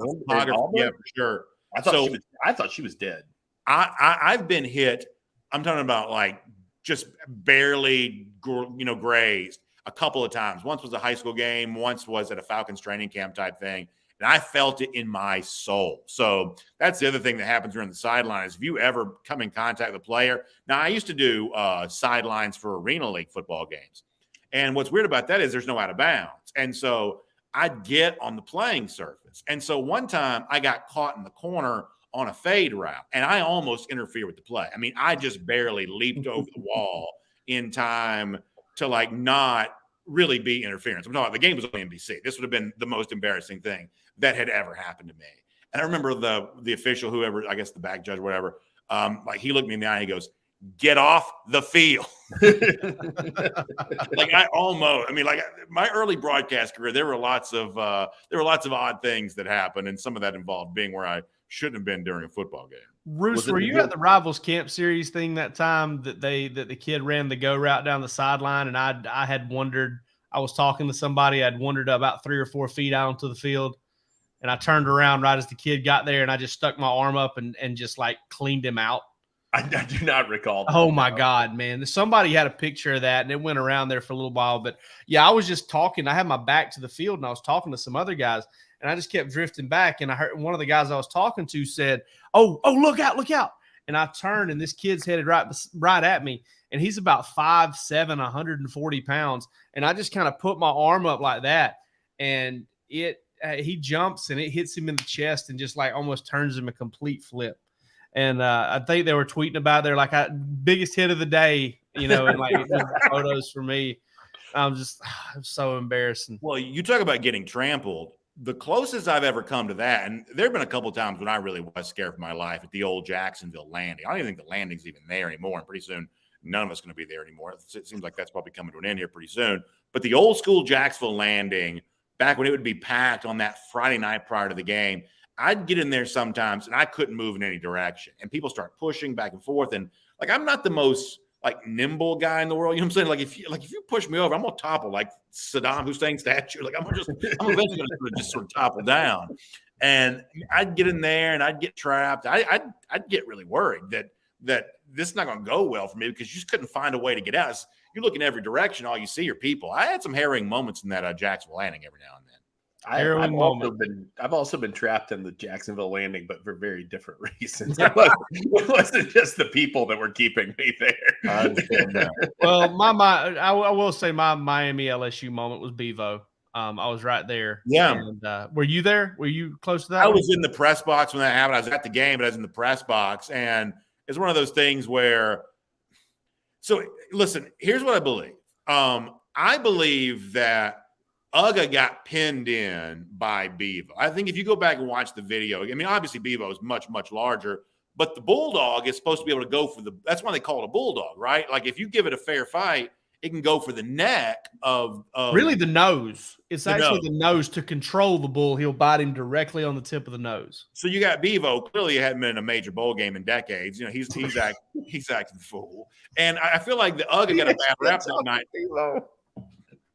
C: Yeah, for sure.
B: I thought she was dead.
C: I've been hit. I'm talking about like just barely, grazed a couple of times. Once was a high school game. Once was at a Falcons training camp type thing. And I felt it in my soul. So that's the other thing that happens during the sideline is if you ever come in contact with a player. Now, I used to do sidelines for Arena League football games. And what's weird about that is there's no out of bounds. And so I'd get on the playing surface. And so one time I got caught in the corner on a fade route, and I almost interfered with the play. I mean, I just barely leaped over the wall in time to like not really be interference. I'm talking about the game was on NBC. This would have been the most embarrassing thing that had ever happened to me. And I remember the official, whoever, I guess the back judge, whatever, like he looked me in the eye and he goes, "Get off the field." Like like my early broadcast career, there were lots of odd things that happened, and some of that involved being where I shouldn't have been during a football game.
A: Roos, were you at the Rivals Camp Series thing that time that the kid ran the go route down the sideline, and I had wondered, I was talking to somebody, I'd wandered about 3 or 4 feet out onto the field, and I turned around right as the kid got there, and I just stuck my arm up and just like cleaned him out.
B: I do not recall.
A: Oh my God, man. Somebody had a picture of that and it went around there for a little while. But yeah, I was just talking. I had my back to the field and I was talking to some other guys and I just kept drifting back. And I heard one of the guys I was talking to said, Oh, look out, look out. And I turned and this kid's headed right at me. And he's about 5'7", 140 pounds. And I just kind of put my arm up like that. And he jumps and it hits him in the chest and just like almost turns him a complete flip. And I think they were tweeting about their like biggest hit of the day, and like photos for me. I'm so embarrassing.
C: Well, you talk about getting trampled. The closest I've ever come to that, and there have been a couple of times when I really was scared for my life at the old Jacksonville Landing. I don't even think the Landing's even there anymore. And pretty soon, none of us going to be there anymore. It seems like that's probably coming to an end here pretty soon. But the old school Jacksonville Landing, back when it would be packed on that Friday night prior to the game, I'd get in there sometimes and I couldn't move in any direction. And people start pushing back and forth. And like, I'm not the most like nimble guy in the world. You know what I'm saying? Like if you push me over, I'm going to topple like Saddam Hussein statue. Like I'm eventually going to just sort of topple down. And I'd get in there and I'd get trapped. I'd get really worried that this is not going to go well for me because you just couldn't find a way to get out. You look in every direction, all you see are people. I had some harrowing moments in that Jacksonville Landing every now and then.
B: I've also been trapped in the Jacksonville Landing, but for very different reasons. It wasn't just the people that were keeping me there.
A: Well, I will say my Miami LSU moment was Bevo. I was right there.
C: Yeah.
A: And, were you there? Were you close to that?
C: I was in the press box when that happened. I was at the game, but I was in the press box, and it's one of those things where. So listen, here's what I believe. I believe that Uga got pinned in by Bevo. I think if you go back and watch the video, I mean, obviously Bevo is much, much larger, but the Bulldog is supposed to be able to go for that's why they call it a Bulldog, right? Like if you give it a fair fight, it can go for the neck of
A: really the nose. It's actually the nose to control the bull. He'll bite him directly on the tip of the nose.
C: So you got Bevo. Clearly, he hadn't been in a major bowl game in decades. He's acting the fool. And I feel like the Uga got a bad rap that night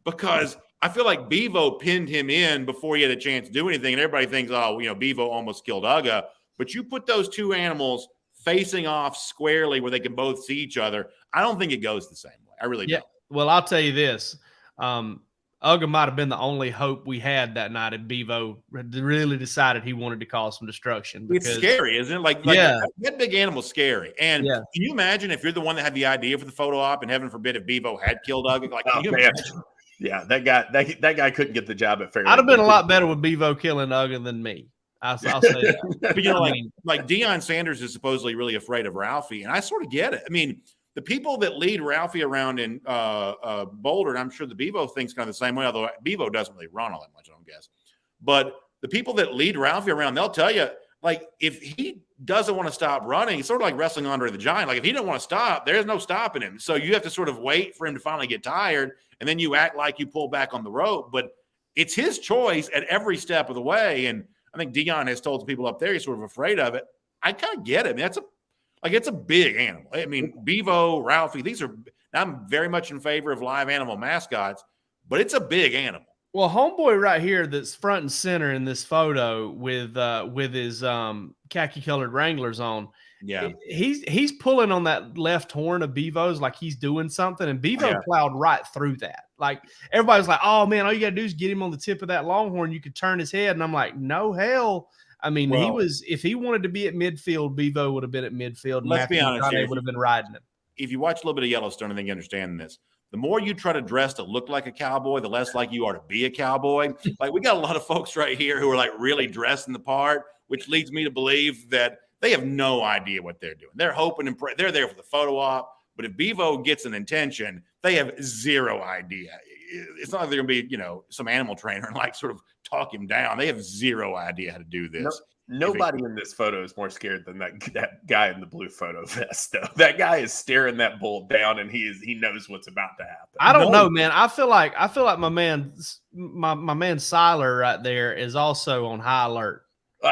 C: because I feel like Bevo pinned him in before he had a chance to do anything. And everybody thinks, Bevo almost killed Uga. But you put those two animals facing off squarely where they can both see each other. I don't think it goes the same way. I really don't.
A: Well, I'll tell you this. Uga might have been the only hope we had that night if Bevo really decided he wanted to cause some destruction.
C: It's scary, isn't it? Like that big animal's scary. And can you imagine if you're the one that had the idea for the photo op and heaven forbid if Bevo had killed Uga? Like, can you imagine?
B: Yeah, that guy couldn't get the job at Fairleigh.
A: I'd have been a lot better with Bevo killing Uga than me. I'll say that.
C: But like Deion Sanders is supposedly really afraid of Ralphie, and I sort of get it. I mean, the people that lead Ralphie around in Boulder, and I'm sure the Bevo thinks kind of the same way, although Bevo doesn't really run all that much, I don't guess. But the people that lead Ralphie around, they'll tell you like if he doesn't want to stop running, it's sort of like wrestling Andre the Giant. Like if he don't want to stop, there's no stopping him. So you have to sort of wait for him to finally get tired, and then you act like you pull back on the rope. But it's his choice at every step of the way. And I think Dion has told the people up there he's sort of afraid of it. I kind of get it. I mean, it's a big animal. I mean, Bevo, Ralphie, I'm very much in favor of live animal mascots, but it's a big animal.
A: Well, homeboy right here that's front and center in this photo with his khaki colored Wranglers on.
C: Yeah.
A: He's pulling on that left horn of Bevo's like he's doing something, and Bevo plowed right through that. Like everybody's like, oh man, all you gotta do is get him on the tip of that longhorn. You could turn his head. And I'm like, no hell. I mean, if he wanted to be at midfield, Bevo would have been at midfield.
C: Let's be honest,
A: would have been riding him.
C: If you watch a little bit of Yellowstone, I think you understand this. The more you try to dress to look like a cowboy, the less like you are to be a cowboy. Like we got a lot of folks right here who are like really dressing the part, which leads me to believe that they have no idea what they're doing. They're hoping and praying. They're there for the photo op. But if Bevo gets an intention, they have zero idea. It's not like they're going to be, some animal trainer and like sort of talk him down. They have zero idea how to do this.
B: Nobody in this photo is more scared than that guy in the blue photo vest. Though that guy is staring that bull down, and he knows what's about to happen.
A: I don't know, man. I feel like my man Siler right there is also on high alert.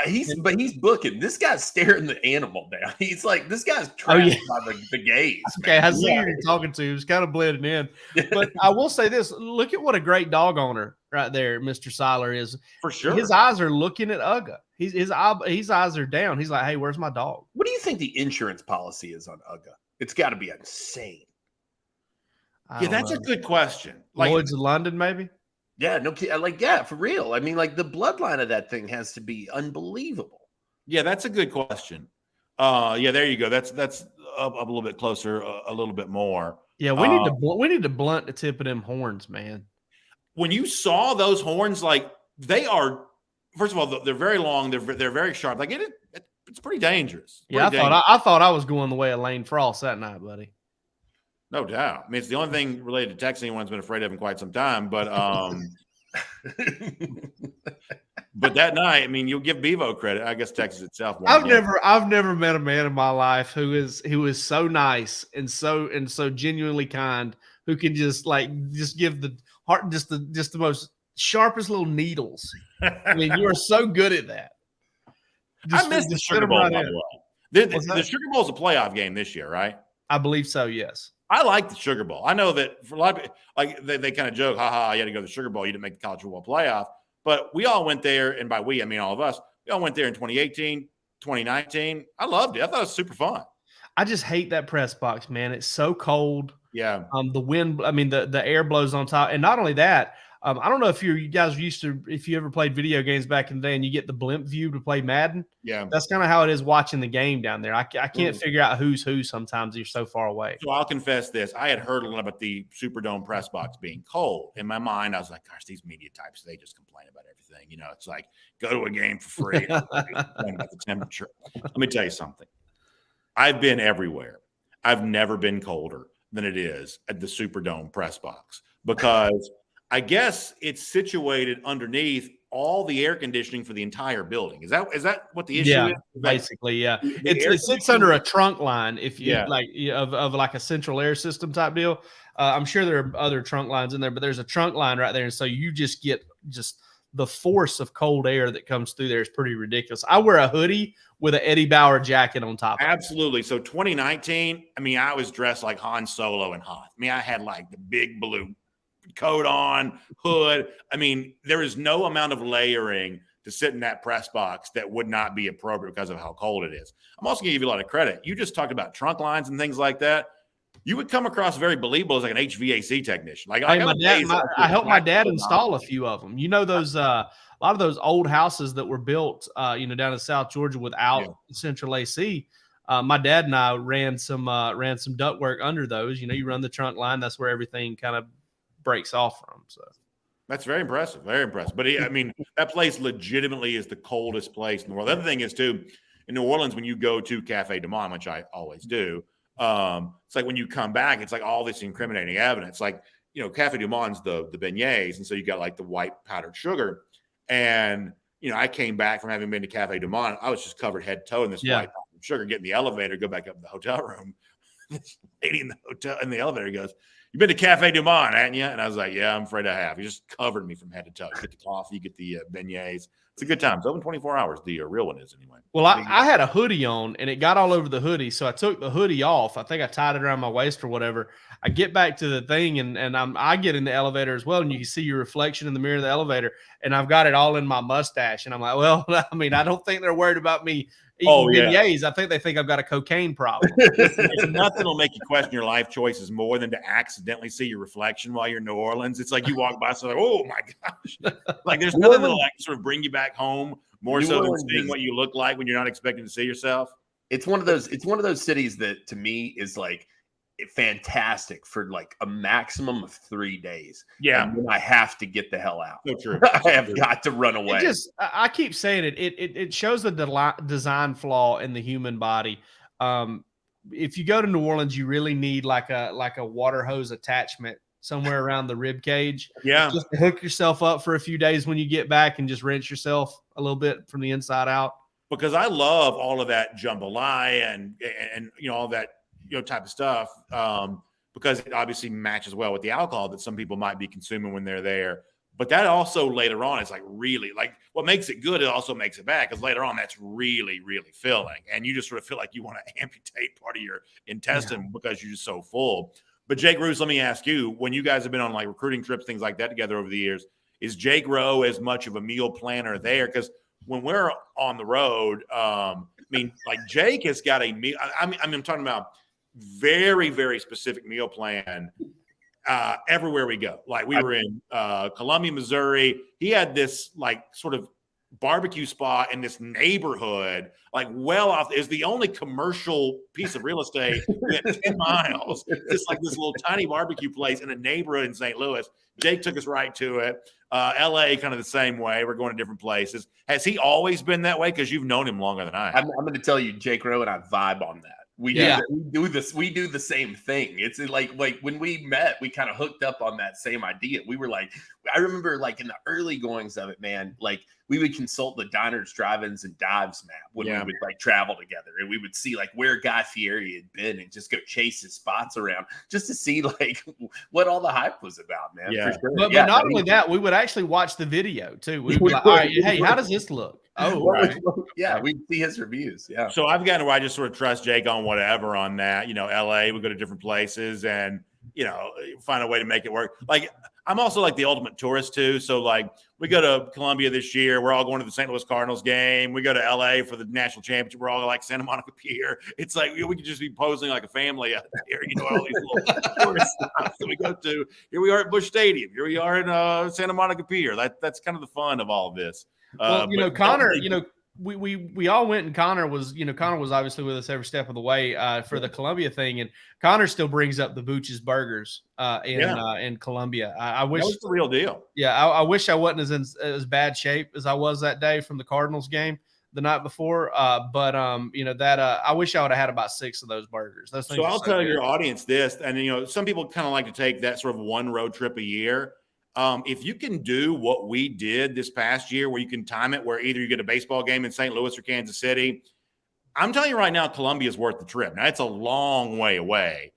B: He's booking. This guy's staring the animal down. He's like, this guy's trapped by the gaze.
A: Okay, I see who you're talking to. He's kind of blending in. But I will say this: look at what a great dog owner right there, Mr. Siler is.
C: For sure,
A: his eyes are looking at Uga. His eyes are down. He's like, hey, where's my dog?
B: What do you think the insurance policy is on Uga? It's got to be insane.
C: Yeah, that's a good question. Like
A: Lloyd's of London, maybe.
B: Yeah, no, for real. I mean, like the bloodline of that thing has to be unbelievable.
C: Yeah, that's a good question. There you go. That's up a little bit closer, a little bit more.
A: Yeah, we need to blunt the tip of them horns, man.
C: When you saw those horns, like they are, first of all, they're very long. They're very sharp. Like it's pretty dangerous.
A: I thought I was going the way of Lane Frost that night, buddy.
C: No doubt. I mean, it's the only thing related to Texas anyone's been afraid of in quite some time. But but that night, I mean, you'll give Bevo credit. I guess Texas itself.
A: I've never met a man in my life who is so nice and so genuinely kind, who can just give the heart just the most sharpest little needles. I mean, you are so good at that.
C: I missed the Sugar Bowl, by the way. The Sugar Bowl is a playoff game this year, right?
A: I believe so, yes.
C: I like the Sugar Bowl. I know that for a lot of people, like they kind of joke, haha, you had to go to the Sugar Bowl. You didn't make the college football playoff. But we all went there, and by we, I mean all of us. We all went there in 2018, 2019. I loved it. I thought it was super fun.
A: I just hate that press box, man. It's so cold.
C: Yeah.
A: The wind, I mean, the air blows on top. And not only that, I don't know if you guys used to, if you ever played video games back in the day and you get the blimp view to play Madden.
C: Yeah.
A: That's kind of how it is watching the game down there. I can't figure out who's who sometimes. You're so far away.
C: So I'll confess this. I had heard a lot about the Superdome press box being cold. In my mind, I was like, gosh, these media types, they just complain about everything. It's like, go to a game for free. Complain about the temperature. Let me tell you something. I've been everywhere. I've never been colder than it is at the Superdome press box because I guess it's situated underneath all the air conditioning for the entire building. Is that what the issue is?
A: Basically, yeah. It sits under a trunk line if you of like a central air system type deal. I'm sure there are other trunk lines in there, but there's a trunk line right there. And so you just get the force of cold air that comes through there is pretty ridiculous. I wear a hoodie with an Eddie Bauer jacket on top.
C: Absolutely. So 2019, I mean, I was dressed like Han Solo and Hoth. I mean, I had like the big blue coat on, hood. I mean, there is no amount of layering to sit in that press box that would not be appropriate because of how cold it is. I'm also going to give you a lot of credit. You just talked about trunk lines and things like that. You would come across very believable as like an HVAC technician. Like I
A: helped my dad install a few of them. Those a lot of those old houses that were built, down in South Georgia without central AC. My dad and I ran some ductwork under those. You run the trunk line. That's where everything kind of breaks off from. So
C: that's very impressive. Very impressive. But I mean, that place legitimately is the coldest place in the world. The other thing is too, in New Orleans, when you go to Cafe Du Monde, which I always do, it's like when you come back, it's like all this incriminating evidence. Like, Cafe Du Monde's the beignets. And so you got like the white powdered sugar. And I came back from having been to Cafe Du Monde. I was just covered head to toe in this white sugar. Get in the elevator, go back up to the hotel room. This lady in the elevator goes, "You've been to Cafe Du Monde, haven't you?" And I was like, "Yeah, I'm afraid I have." He just covered me from head to toe. You get the coffee, you get the beignets. It's a good time. It's open 24 hours. The real one is anyway.
A: Well, I had a hoodie on and it got all over the hoodie. So I took the hoodie off. I think I tied it around my waist or whatever. I get back to the thing and I get in the elevator as well. And you can see your reflection in the mirror of the elevator. And I've got it all in my mustache. And I'm like, well, I mean, I don't think they're worried about me eating beignets. I think they think I've got a cocaine problem.
C: There's nothing will make you question your life choices more than to accidentally see your reflection while you're in New Orleans. It's like you walk by, so like, oh my gosh. Like there's nothing to like sort of bring you back home more so than seeing what you look like when you're not expecting to see yourself.
B: It's one of those cities that to me is like fantastic for like a maximum of 3 days.
C: Yeah.
B: And then I have to get the hell out.
C: So true.
B: I have got to run away.
A: I keep saying it shows the design flaw in the human body. If you go to New Orleans, you really need like a water hose attachment somewhere around the rib cage.
C: Yeah.
A: Just to hook yourself up for a few days when you get back and just rinse yourself a little bit from the inside out.
C: Because I love all of that jambalaya and all that type of stuff, because it obviously matches well with the alcohol that some people might be consuming when they're there. But that also later on is like really like what makes it good. It also makes it bad because later on that's really, really filling. And you just sort of feel like you want to amputate part of your intestine because you're just so full. But Jake Roos, let me ask you, when you guys have been on like recruiting trips, things like that together over the years, is Jake Rowe as much of a meal planner there? Because when we're on the road, I mean, like Jake has got a meal. I'm talking about very, very specific meal plan everywhere we go. Like we were in Columbia, Missouri. He had this like sort of barbecue spot in this neighborhood, like well off. Is the only commercial piece of real estate within 10 miles. It's like this little tiny barbecue place in a neighborhood in St. Louis. Jake took us right to it. LA, kind of the same way. We're going to different places. Has he always been that way? Because you've known him longer than I have.
B: I'm going to tell you, Jake Rowe and I vibe on that. We do this. We do the same thing. It's like when we met, we kind of hooked up on that same idea. We were like, I remember like in the early goings of it, man, like we would consult the diners, drive-ins, and dives map when we would like travel together, and we would see like where Guy Fieri had been and just go chase his spots around just to see like what all the hype was about, man.
C: Yeah.
B: For sure.
A: But not only that, we would actually watch the video too. We would like, all right, hey, how does this look?
B: Oh, right. Yeah, we'd see his reviews. Yeah.
C: So I've gotten where I just sort of trust Jake on whatever on that. LA, we go to different places and, find a way to make it work. Like, I'm also like the ultimate tourist too. So like we go to Columbia this year. We're all going to the St. Louis Cardinals game. We go to LA for the national championship. We're all like Santa Monica Pier. It's like we could just be posing like a family out there, all these little tourist stops that we go to. Here we are at Busch Stadium. Here we are in Santa Monica Pier. That's kind of the fun of all of this.
A: Well, Connor, we all went, and Connor was obviously with us every step of the way for the Columbia thing, and Connor still brings up the Booch's Burgers in Columbia. I wish
C: that was the real deal.
A: Yeah, I wish I wasn't as bad shape as I was that day from the Cardinals game the night before. But I wish I would have had about 6 of those burgers.
C: So I'll tell your audience this, and some people kind of like to take that sort of one road trip a year. If you can do what we did this past year, where you can time it, where either you get a baseball game in St. Louis or Kansas City, I'm telling you right now, Columbia is worth the trip. Now, it's a long way away.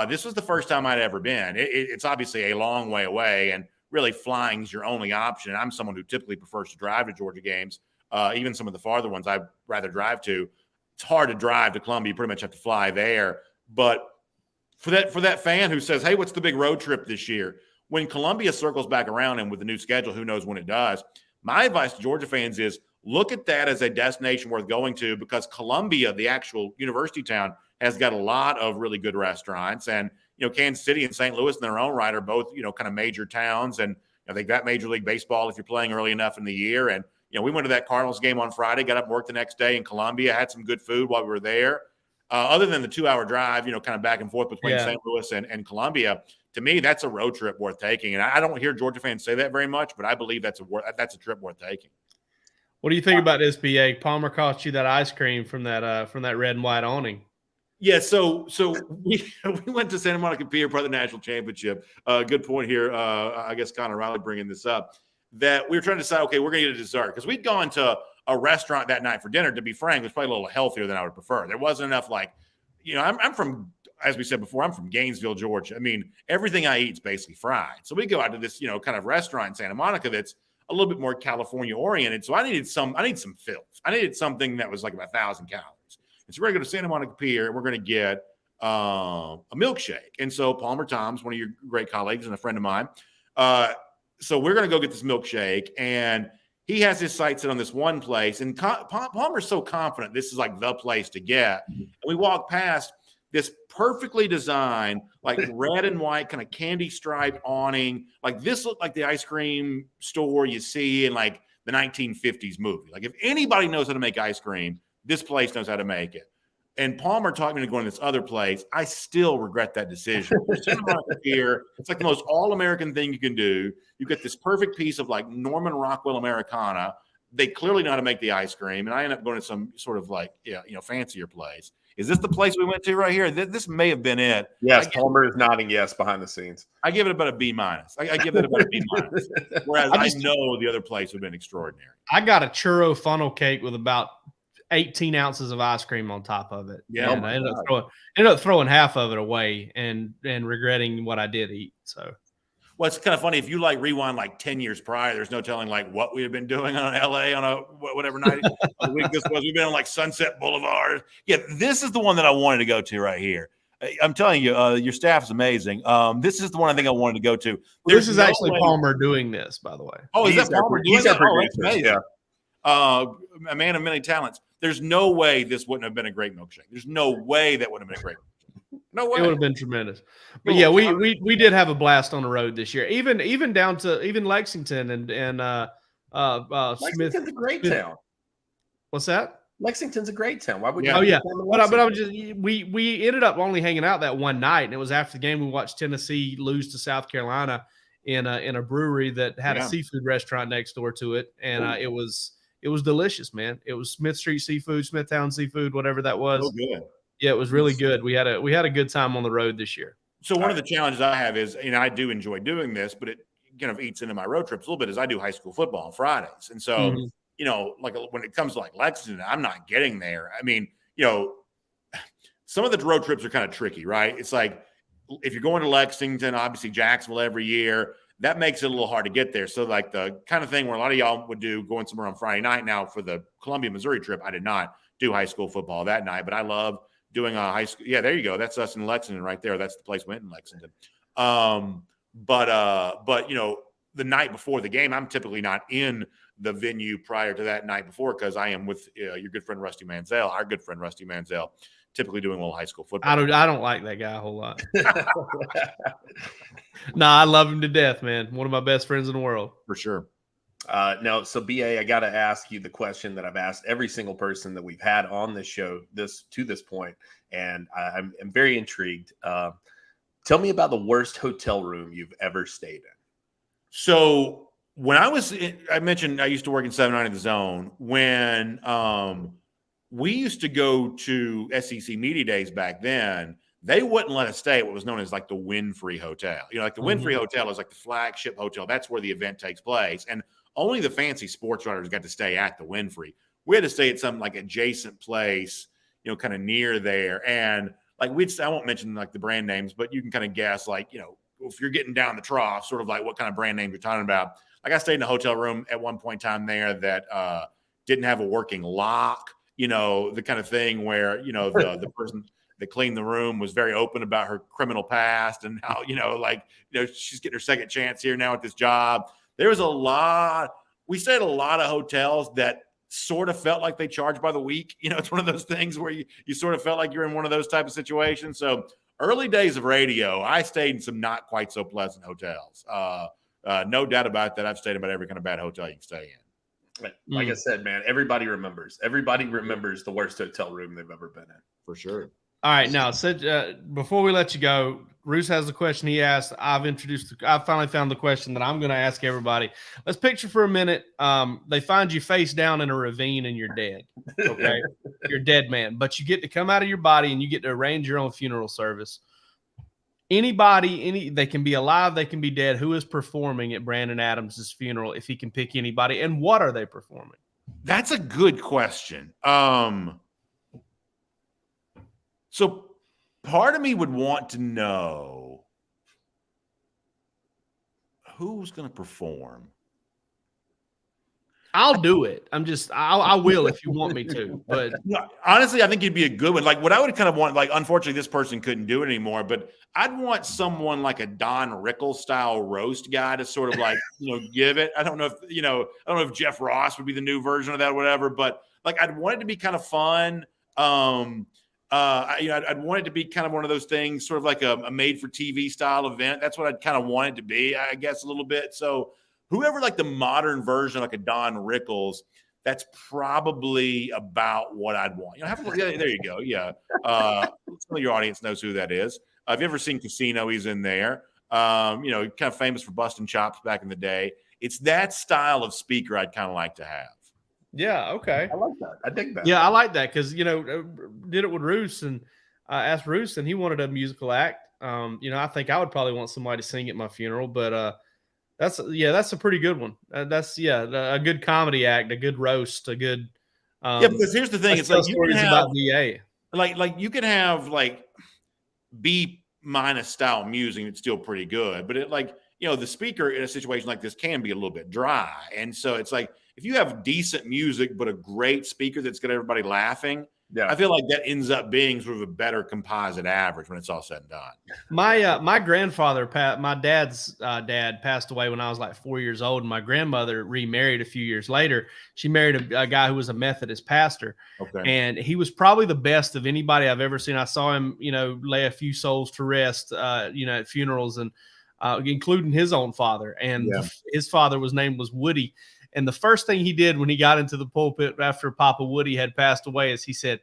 C: This was the first time I'd ever been. It's obviously a long way away, and really flying is your only option. I'm someone who typically prefers to drive to Georgia games, even some of the farther ones I'd rather drive to. It's hard to drive to Columbia. You pretty much have to fly there. But for that fan who says, hey, what's the big road trip this year? When Columbia circles back around, and with the new schedule, who knows when it does, my advice to Georgia fans is look at that as a destination worth going to, because Columbia, the actual university town, has got a lot of really good restaurants. And, Kansas City and St. Louis in their own right are both, kind of major towns. And they've got Major League Baseball if you're playing early enough in the year. And, we went to that Cardinals game on Friday, got up and worked the next day in Columbia, had some good food while we were there. Other than the 2-hour drive, kind of back and forth between St. Louis and Columbia, to me, that's a road trip worth taking. And I don't hear Georgia fans say that very much, but I believe that's a trip worth taking.
A: What do you think about this, BA? Palmer cost you that ice cream from that red and white awning.
C: Yeah, so we went to Santa Monica Pier, part of the national championship. Good point here. I guess Connor Riley bringing this up. that we were trying to decide, okay, we're going to get a dessert because we'd gone to a restaurant that night for dinner. To be frank, it was probably a little healthier than I would prefer. There wasn't enough, like, I'm from, as we said before, I'm from Gainesville, Georgia. I mean, everything I eat is basically fried. So we go out to this, kind of restaurant in Santa Monica that's a little bit more California oriented. So I need some fills. I needed something that was like about 1,000 calories. And so we're going to go to Santa Monica Pier and we're going to get a milkshake. And so Palmer Tom's one of your great colleagues and a friend of mine. So we're going to go get this milkshake, and he has his sights set on this one place. And Palmer's so confident this is like the place to get. And we walk past this perfectly designed, like red and white kind of candy striped awning. Like this looked like the ice cream store you see in like the 1950s movie. Like if anybody knows how to make ice cream, this place knows how to make it. And Palmer taught me to go in this other place. I still regret that decision. Here, it's like the most all-American thing you can do. You get this perfect piece of like Norman Rockwell Americana. They clearly know how to make the ice cream. And I end up going to some sort of like, fancier place. Is this the place we went to right here? This may have been it.
B: Yes, Palmer is nodding yes behind the scenes.
C: I give it about a B-. I give it about a B-. Whereas I know the other place would have been extraordinary.
A: I got a churro funnel cake with about 18 ounces of ice cream on top of it.
C: Yeah,
A: and I ended up throwing half of it away and regretting what I did eat. So,
C: well, it's kind of funny if you like rewind like 10 years prior. There's no telling like what we have been doing on LA on a whatever night week this was. We've been on like Sunset Boulevard. Yeah, this is the one that I wanted to go to right here. I'm telling you, your staff is amazing. This is the one I think I wanted to go to.
A: This is actually Palmer doing this, by the way.
C: Oh, is that Palmer doing that?
B: Oh, that's amazing. Yeah.
C: A man of many talents. There's no way this wouldn't have been a great milkshake. There's no way that wouldn't have been a great milkshake. No way.
A: It would have been tremendous. But yeah, we did have a blast on the road this year. Even down to Lexington and
B: Lexington's a great town.
A: What's that?
B: Lexington's a great town. Why would you?
A: Oh yeah, but I was just we ended up only hanging out that one night, and it was after the game. We watched Tennessee lose to South Carolina in a brewery that had a seafood restaurant next door to it, and it was delicious, man. It was Smithtown Seafood, whatever that was.
C: Oh, good.
A: Yeah, it was really good. We had a good time on the road this year.
C: So one of the challenges I have is, I do enjoy doing this, but it kind of eats into my road trips a little bit, as I do high school football on Fridays. And so, like when it comes to like Lexington, I'm not getting there. I mean, some of the road trips are kind of tricky, right? It's like if you're going to Lexington, obviously Jacksonville every year, that makes it a little hard to get there. So like the kind of thing where a lot of y'all would do going somewhere on Friday night. Now for the Columbia, Missouri trip, I did not do high school football that night, but I love doing a high school. Yeah, there you go. That's us in Lexington right there. That's the place we went in Lexington. But the night before the game, I'm typically not in the venue prior to that night before because I am with your good friend Rusty Manziel, our good friend Rusty Manziel, typically doing a little high school football.
A: I don't like that guy a whole lot. Nah, I love him to death, man. One of my best friends in the world.
C: For sure.
B: No, so BA, I got to ask you the question that I've asked every single person that we've had on this show to this point, and I'm very intrigued. Tell me about the worst hotel room you've ever stayed in.
C: So when I mentioned I used to work in 7-9 in the zone. When we used to go to SEC Media Days back then, they wouldn't let us stay at what was known as like the Winfrey Hotel. Like the Winfrey Hotel is like the flagship hotel. That's where the event takes place. And only the fancy sports writers got to stay at the Winfrey. We had to stay at some like adjacent place, kind of near there. And like I won't mention like the brand names, but you can kind of guess like, if you're getting down the trough, sort of like what kind of brand name you're talking about. Like I stayed in a hotel room at one point in time there that didn't have a working lock, the kind of thing where, the person that cleaned the room was very open about her criminal past and how, she's getting her second chance here now at this job. There was we stayed at a lot of hotels that sort of felt like they charge by the week. It's one of those things where you sort of felt like you're in one of those type of situations. So early days of radio, I stayed in some not quite so pleasant hotels. No doubt about that. I've stayed in about every kind of bad hotel you can stay in.
B: Like I said, man, everybody remembers the worst hotel room they've ever been in.
C: For sure.
A: All right, now, before we let you go, Roos has the question he asked. I finally found the question that I'm going to ask everybody. Let's picture for a minute. They find you face down in a ravine and you're dead. Okay, you're a dead man, but you get to come out of your body and you get to arrange your own funeral service. Anybody, they can be alive, they can be dead. Who is performing at Brandon Adams' funeral if he can pick anybody, and what are they performing?
C: That's a good question. So part of me would want to know who's going to perform.
A: I'll do it. I will if you want me to. But
C: honestly, I think it'd be a good one. Like what I would kind of want, like, unfortunately, this person couldn't do it anymore, but I'd want someone like a Don Rickles style roast guy to sort of like, give it. I don't know if Jeff Ross would be the new version of that or whatever, but like I'd want it to be kind of fun. I'd want it to be kind of one of those things, sort of like a made for TV style event. That's what I'd kind of want it to be, I guess, a little bit. So whoever, like the modern version, like a Don Rickles, that's probably about what I'd want. There you go. Yeah. Some of your audience knows who that is. Have you ever seen Casino? He's in there. Kind of famous for busting chops back in the day. It's that style of speaker I'd kind of like to have.
A: Yeah. Okay.
B: I like that. I think that.
A: Yeah, I like that because did it with Roos and asked Roos, and he wanted a musical act. I think I would probably want somebody to sing at my funeral, but that's a pretty good one. That's a good comedy act, a good roast, a good.
C: Because here's the thing: it's like you can have
A: about VA.
C: Like you can have like B- style music. It's still pretty good, but the speaker in a situation like this can be a little bit dry, and so it's like if you have decent music but a great speaker that's got everybody laughing. Yeah. I feel like that ends up being sort of a better composite average when it's all said and done.
A: My grandfather, my dad's dad, passed away when I was like 4 years old, and my grandmother remarried a few years later. She married a guy who was a Methodist pastor, and he was probably the best of anybody I've ever seen. I saw him, lay a few souls to rest, at funerals, and including his own father. And his father was Woody. And the first thing he did when he got into the pulpit after Papa Woody had passed away is he said,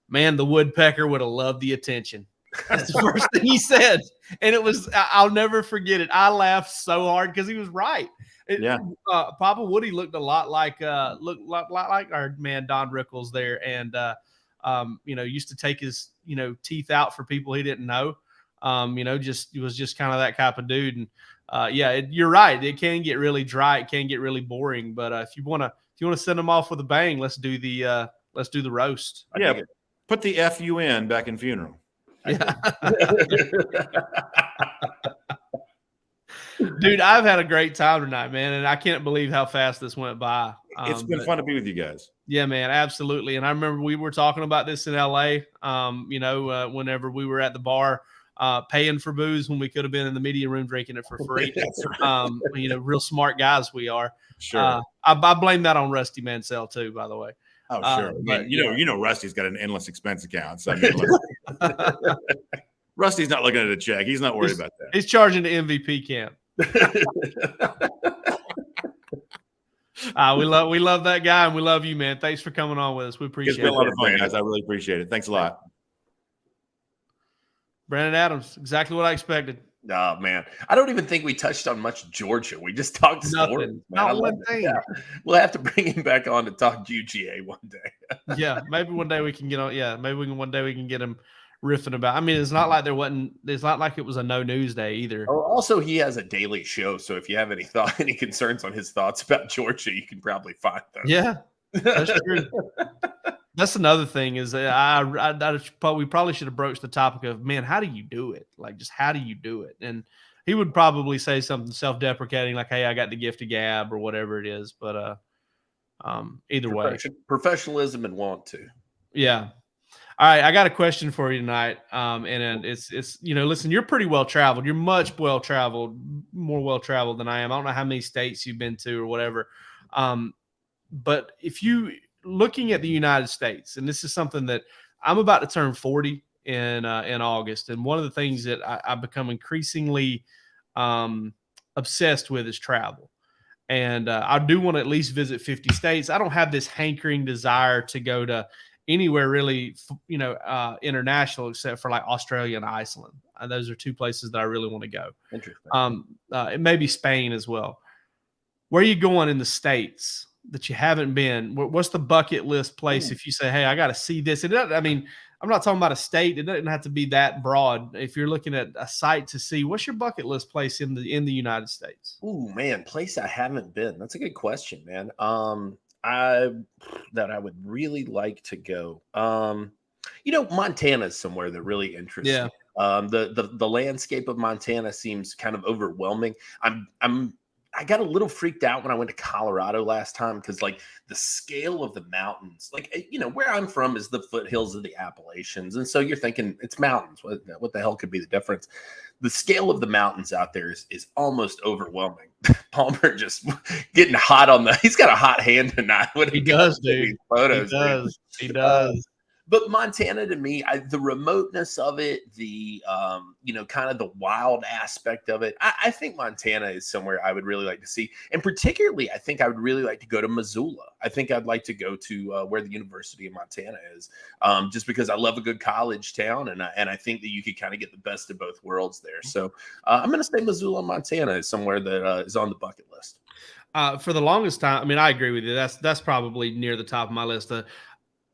A: "Man, the woodpecker would have loved the attention." That's the first thing he said. And I'll never forget it. I laughed so hard because he was right. Papa Woody looked a lot like our man Don Rickles there. And, used to take his, teeth out for people he didn't know. He was just kind of that type of dude. And, you're right. It can get really dry. It can get really boring. But if you want to send them off with a bang, let's do the roast.
C: Yeah, put the FUN back in funeral.
A: Yeah. Dude, I've had a great time tonight, man, and I can't believe how fast this went by.
C: It's been fun to be with you guys.
A: Yeah, man, absolutely. And I remember we were talking about this in LA. Whenever we were at the bar. Paying for booze when we could have been in the media room drinking it for free. Real smart guys we are.
C: Sure.
A: I blame that on Rusty Mansell too, by the way.
C: Oh, sure. But Rusty's got an endless expense account. So Rusty's not looking at a check. He's not worried about that.
A: He's charging the MVP camp. We love that guy, and we love you, man. Thanks for coming on with us. We appreciate it.
C: It's been a lot of fun, guys. I really appreciate it. Thanks a lot.
A: Brandon Adams, exactly what I expected.
B: Oh, man. I don't even think we touched on much Georgia. We just talked sports.
A: Not one thing.
B: Yeah. We'll have to bring him back on to talk UGA one day.
A: Yeah, maybe one day we can get on. Yeah, one day we can get him riffing about. I mean, it's not like it's not like it was a no news day either.
B: Oh, also, he has a daily show. So if you have any concerns on his thoughts about Georgia, you can probably find them.
A: Yeah, that's true. That's another thing is we probably should have broached the topic of, man, how do you do it? Like, just how do you do it? And he would probably say something self-deprecating like, "Hey, I got the gift of gab," or whatever it is. But either way,
B: professionalism and want to.
A: Yeah. All right, I got a question for you tonight. And it's listen, you're pretty well traveled. You're much more well traveled than I am. I don't know how many states you've been to or whatever. But if you looking at the United States, and this is something that I'm about to turn 40 in August, and one of the things that I've become increasingly obsessed with is travel. And I do want to at least visit 50 states. I don't have this hankering desire to go to anywhere really, international, except for like Australia and Iceland. Those are two places that I really want to go.
B: Interesting.
A: It may be Spain as well. Where are you going in the States that you haven't been? What's the bucket list place if you say, "Hey, I got to see this"? And I mean, I'm not talking about a state. It doesn't have to be that broad. If you're looking at a site to see, what's your bucket list place in the United States?
B: Ooh, man, place I haven't been. That's a good question, man. That I would really like to go. Montana is somewhere that really interests
A: Yeah.
B: me. The landscape of Montana seems kind of overwhelming. I got a little freaked out when I went to Colorado last time because, like, the scale of the mountains, like, where I'm from is the foothills of the Appalachians. And so you're thinking it's mountains. What the hell could be the difference? The scale of the mountains out there is almost overwhelming. Palmer just getting hot he's got a hot hand tonight.
A: He does, dude.
B: Photos,
A: he does.
B: But Montana, to me, the remoteness of it, the kind of the wild aspect of it, I think Montana is somewhere I would really like to see. And particularly, I think I would really like to go to Missoula. I think I'd like to go to where the University of Montana is, just because I love a good college town, and I think that you could kind of get the best of both worlds there. So I'm going to say Missoula, Montana is somewhere that is on the bucket list.
A: For the longest time, I mean, I agree with you. That's probably near the top of my list.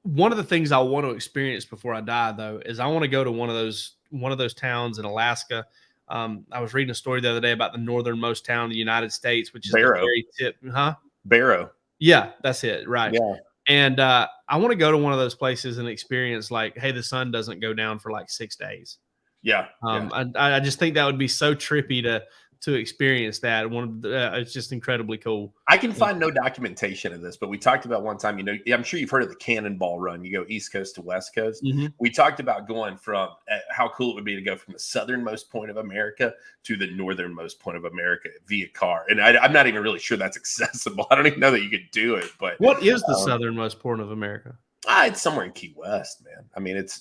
A: One of the things I want to experience before I die, though, is I want to go to one of those towns in Alaska. I was reading a story the other day about the northernmost town in the United States, which is
B: Barrow.
A: the very tip. Huh?
B: Barrow.
A: Yeah, that's it. Right.
B: Yeah.
A: And I want to go to one of those places and experience, like, hey, the sun doesn't go down for like 6 days.
B: Yeah.
A: I just think that would be so trippy to experience that. It's just incredibly cool.
B: I can find no documentation of this, but we talked about one time, I'm sure you've heard of the Cannonball Run. You go East Coast to West Coast.
A: Mm-hmm.
B: We talked about going from how cool it would be to go from the southernmost point of America to the northernmost point of America via car. And I'm not even really sure that's accessible. I don't even know that you could do it. But
A: what is the southernmost point of America?
B: It's somewhere in Key West, man. I mean, it's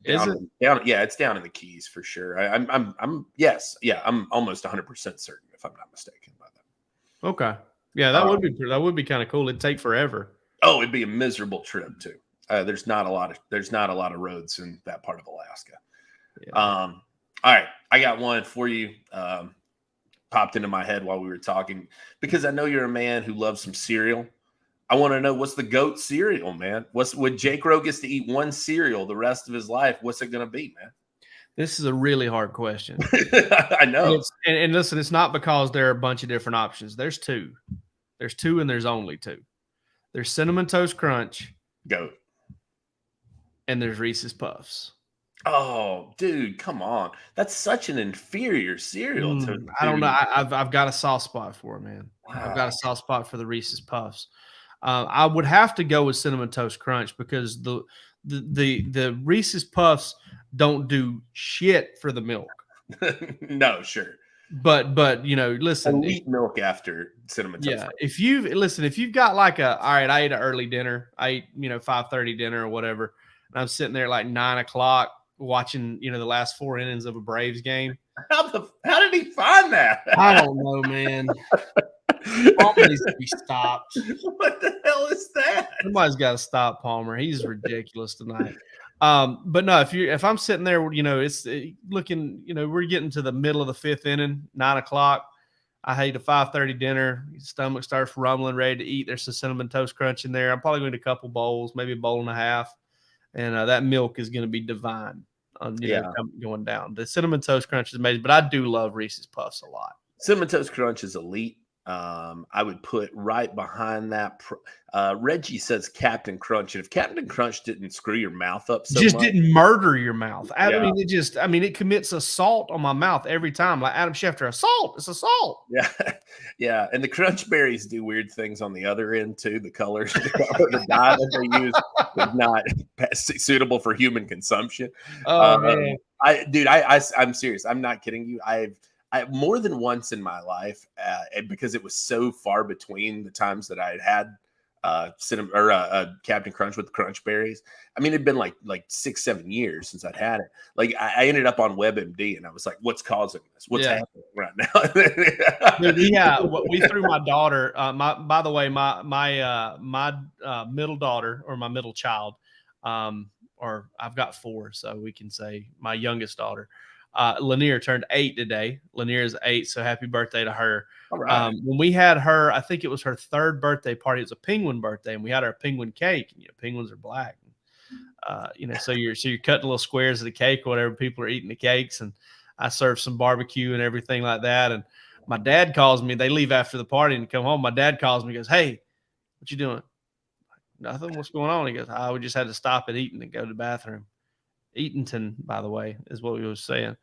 B: down. Yeah, it's down in the Keys for sure. I'm almost 100% certain, if I'm not mistaken, about that.
A: Okay, yeah, that would be kind of cool. It'd take forever.
B: Oh, it'd be a miserable trip too. There's not a lot of roads in that part of Alaska.
A: Yeah.
B: All right, I got one for you. Popped into my head while we were talking because I know you're a man who loves some cereal. I want to know, what's the GOAT cereal, man? When Jake Rowe gets to eat one cereal the rest of his life, what's it going to be, man?
A: This is a really hard question.
B: I know.
A: And listen, it's not because there are a bunch of different options. There's two. And there's only two. There's Cinnamon Toast Crunch.
B: GOAT.
A: And there's Reese's Puffs.
B: Oh, dude, come on. That's such an inferior cereal.
A: I don't know. I've got a soft spot for it, man.
B: Wow.
A: I've got a soft spot for the Reese's Puffs. I would have to go with Cinnamon Toast Crunch because the Reese's Puffs don't do shit for the milk.
B: No, sure.
A: But listen,
B: elite milk after Cinnamon Toast.
A: Yeah, if you've got like all right, I ate an early dinner. I ate 5:30 dinner or whatever, and I'm sitting there like 9 o'clock watching the last 4 innings of a Braves game.
B: How did he find that?
A: I don't know, man. Palmer needs to be stopped.
B: What the hell is that?
A: Somebody's got to stop Palmer. He's ridiculous tonight. But no, if I'm sitting there, it's looking, we're getting to the middle of the 5th inning, 9 o'clock. I ate a 5:30 dinner. Your stomach starts rumbling, ready to eat. There's some Cinnamon Toast Crunch in there. I'm probably going to a couple bowls, maybe a bowl and a half, and that milk is going to be divine. Going down. The Cinnamon Toast Crunch is amazing, but I do love Reese's Puffs a lot.
B: Cinnamon Toast Crunch is elite. I would put right behind that. Reggie says Captain Crunch, and if Captain Crunch didn't screw your mouth up so much,
A: didn't murder your mouth. I mean, it commits assault on my mouth every time. Like Adam Schefter, assault. It's assault.
B: Yeah, yeah. And the Crunch Berries do weird things on the other end too. The colors, the dye that they use is not suitable for human consumption.
A: Oh man,
B: I'm serious. I'm not kidding you. I more than once in my life, because it was so far between the times that I had cinnamon or Captain Crunch with Crunch Berries. I mean, it'd been like 6-7 years since I'd had it. Like I ended up on WebMD, and I was like, "What's causing this? What's happening right now?"
A: Dude, we threw my daughter. By the way, my middle daughter, or my middle child, or I've got 4, so we can say my youngest daughter. Lanier turned 8 today. Lanier is 8, so happy birthday to her.
B: All right.
A: When we had her, I think it was her 3rd birthday party. It was a penguin birthday, and we had our penguin cake. And, penguins are black. So you're cutting little squares of the cake, or whatever. People are eating the cakes, and I serve some barbecue and everything like that. And my dad calls me. They leave after the party and come home. My dad calls me, goes, "Hey, what you doing?" "Nothing. What's going on?" He goes, "Oh, we just had to stop at Eaton and go to the bathroom." Eatonton, by the way, is what he was saying.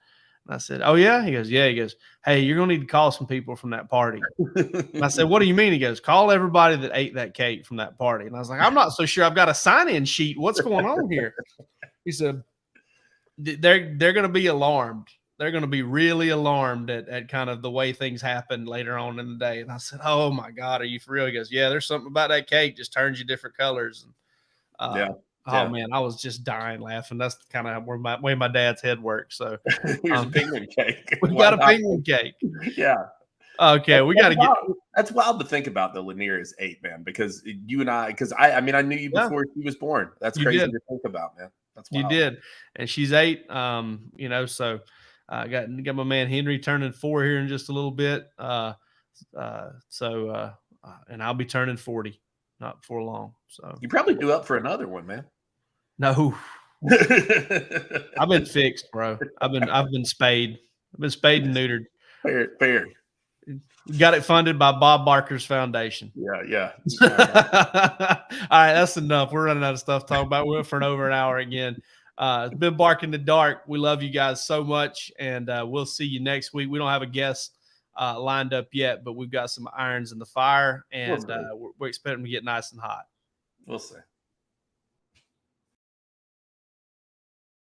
A: And I said, "Oh, yeah?" He goes, "Yeah." He goes, "Hey, you're going to need to call some people from that party." And I said, "What do you mean?" He goes, "Call everybody that ate that cake from that party." And I was like, "I'm not so sure. I've got a sign-in sheet. What's going on here?" He said, they're going to be alarmed. They're going to be really alarmed at kind of the way things happened later on in the day. And I said, "Oh, my God, are you for real?" He goes, "Yeah, there's something about that cake just turns you different colors." And,
B: Yeah.
A: oh man, I was just dying laughing. That's kind of where my dad's head works. So
B: here's a penguin cake.
A: We got a penguin cake.
B: Yeah.
A: Okay, we got to get.
B: That's wild to think about. The Lanier is 8, man, because you and I, because I mean, I knew you before she was born. That's crazy to think about, man. That's wild.
A: You did, and she's 8. So I got my man Henry turning 4 here in just a little bit. And I'll be turning 40 not before long. So
B: you probably due up for another one, man.
A: No, I've been fixed, bro. I've been spayed. I've been spayed and neutered.
B: Fair.
A: Got it funded by Bob Barker's foundation.
B: Yeah.
A: All right, that's enough. We're running out of stuff to talk about. We went for over an hour again. It's been Bark in the Dark. We love you guys so much, and we'll see you next week. We don't have a guest lined up yet, but we've got some irons in the fire, and we're expecting to get nice and hot.
B: We'll see.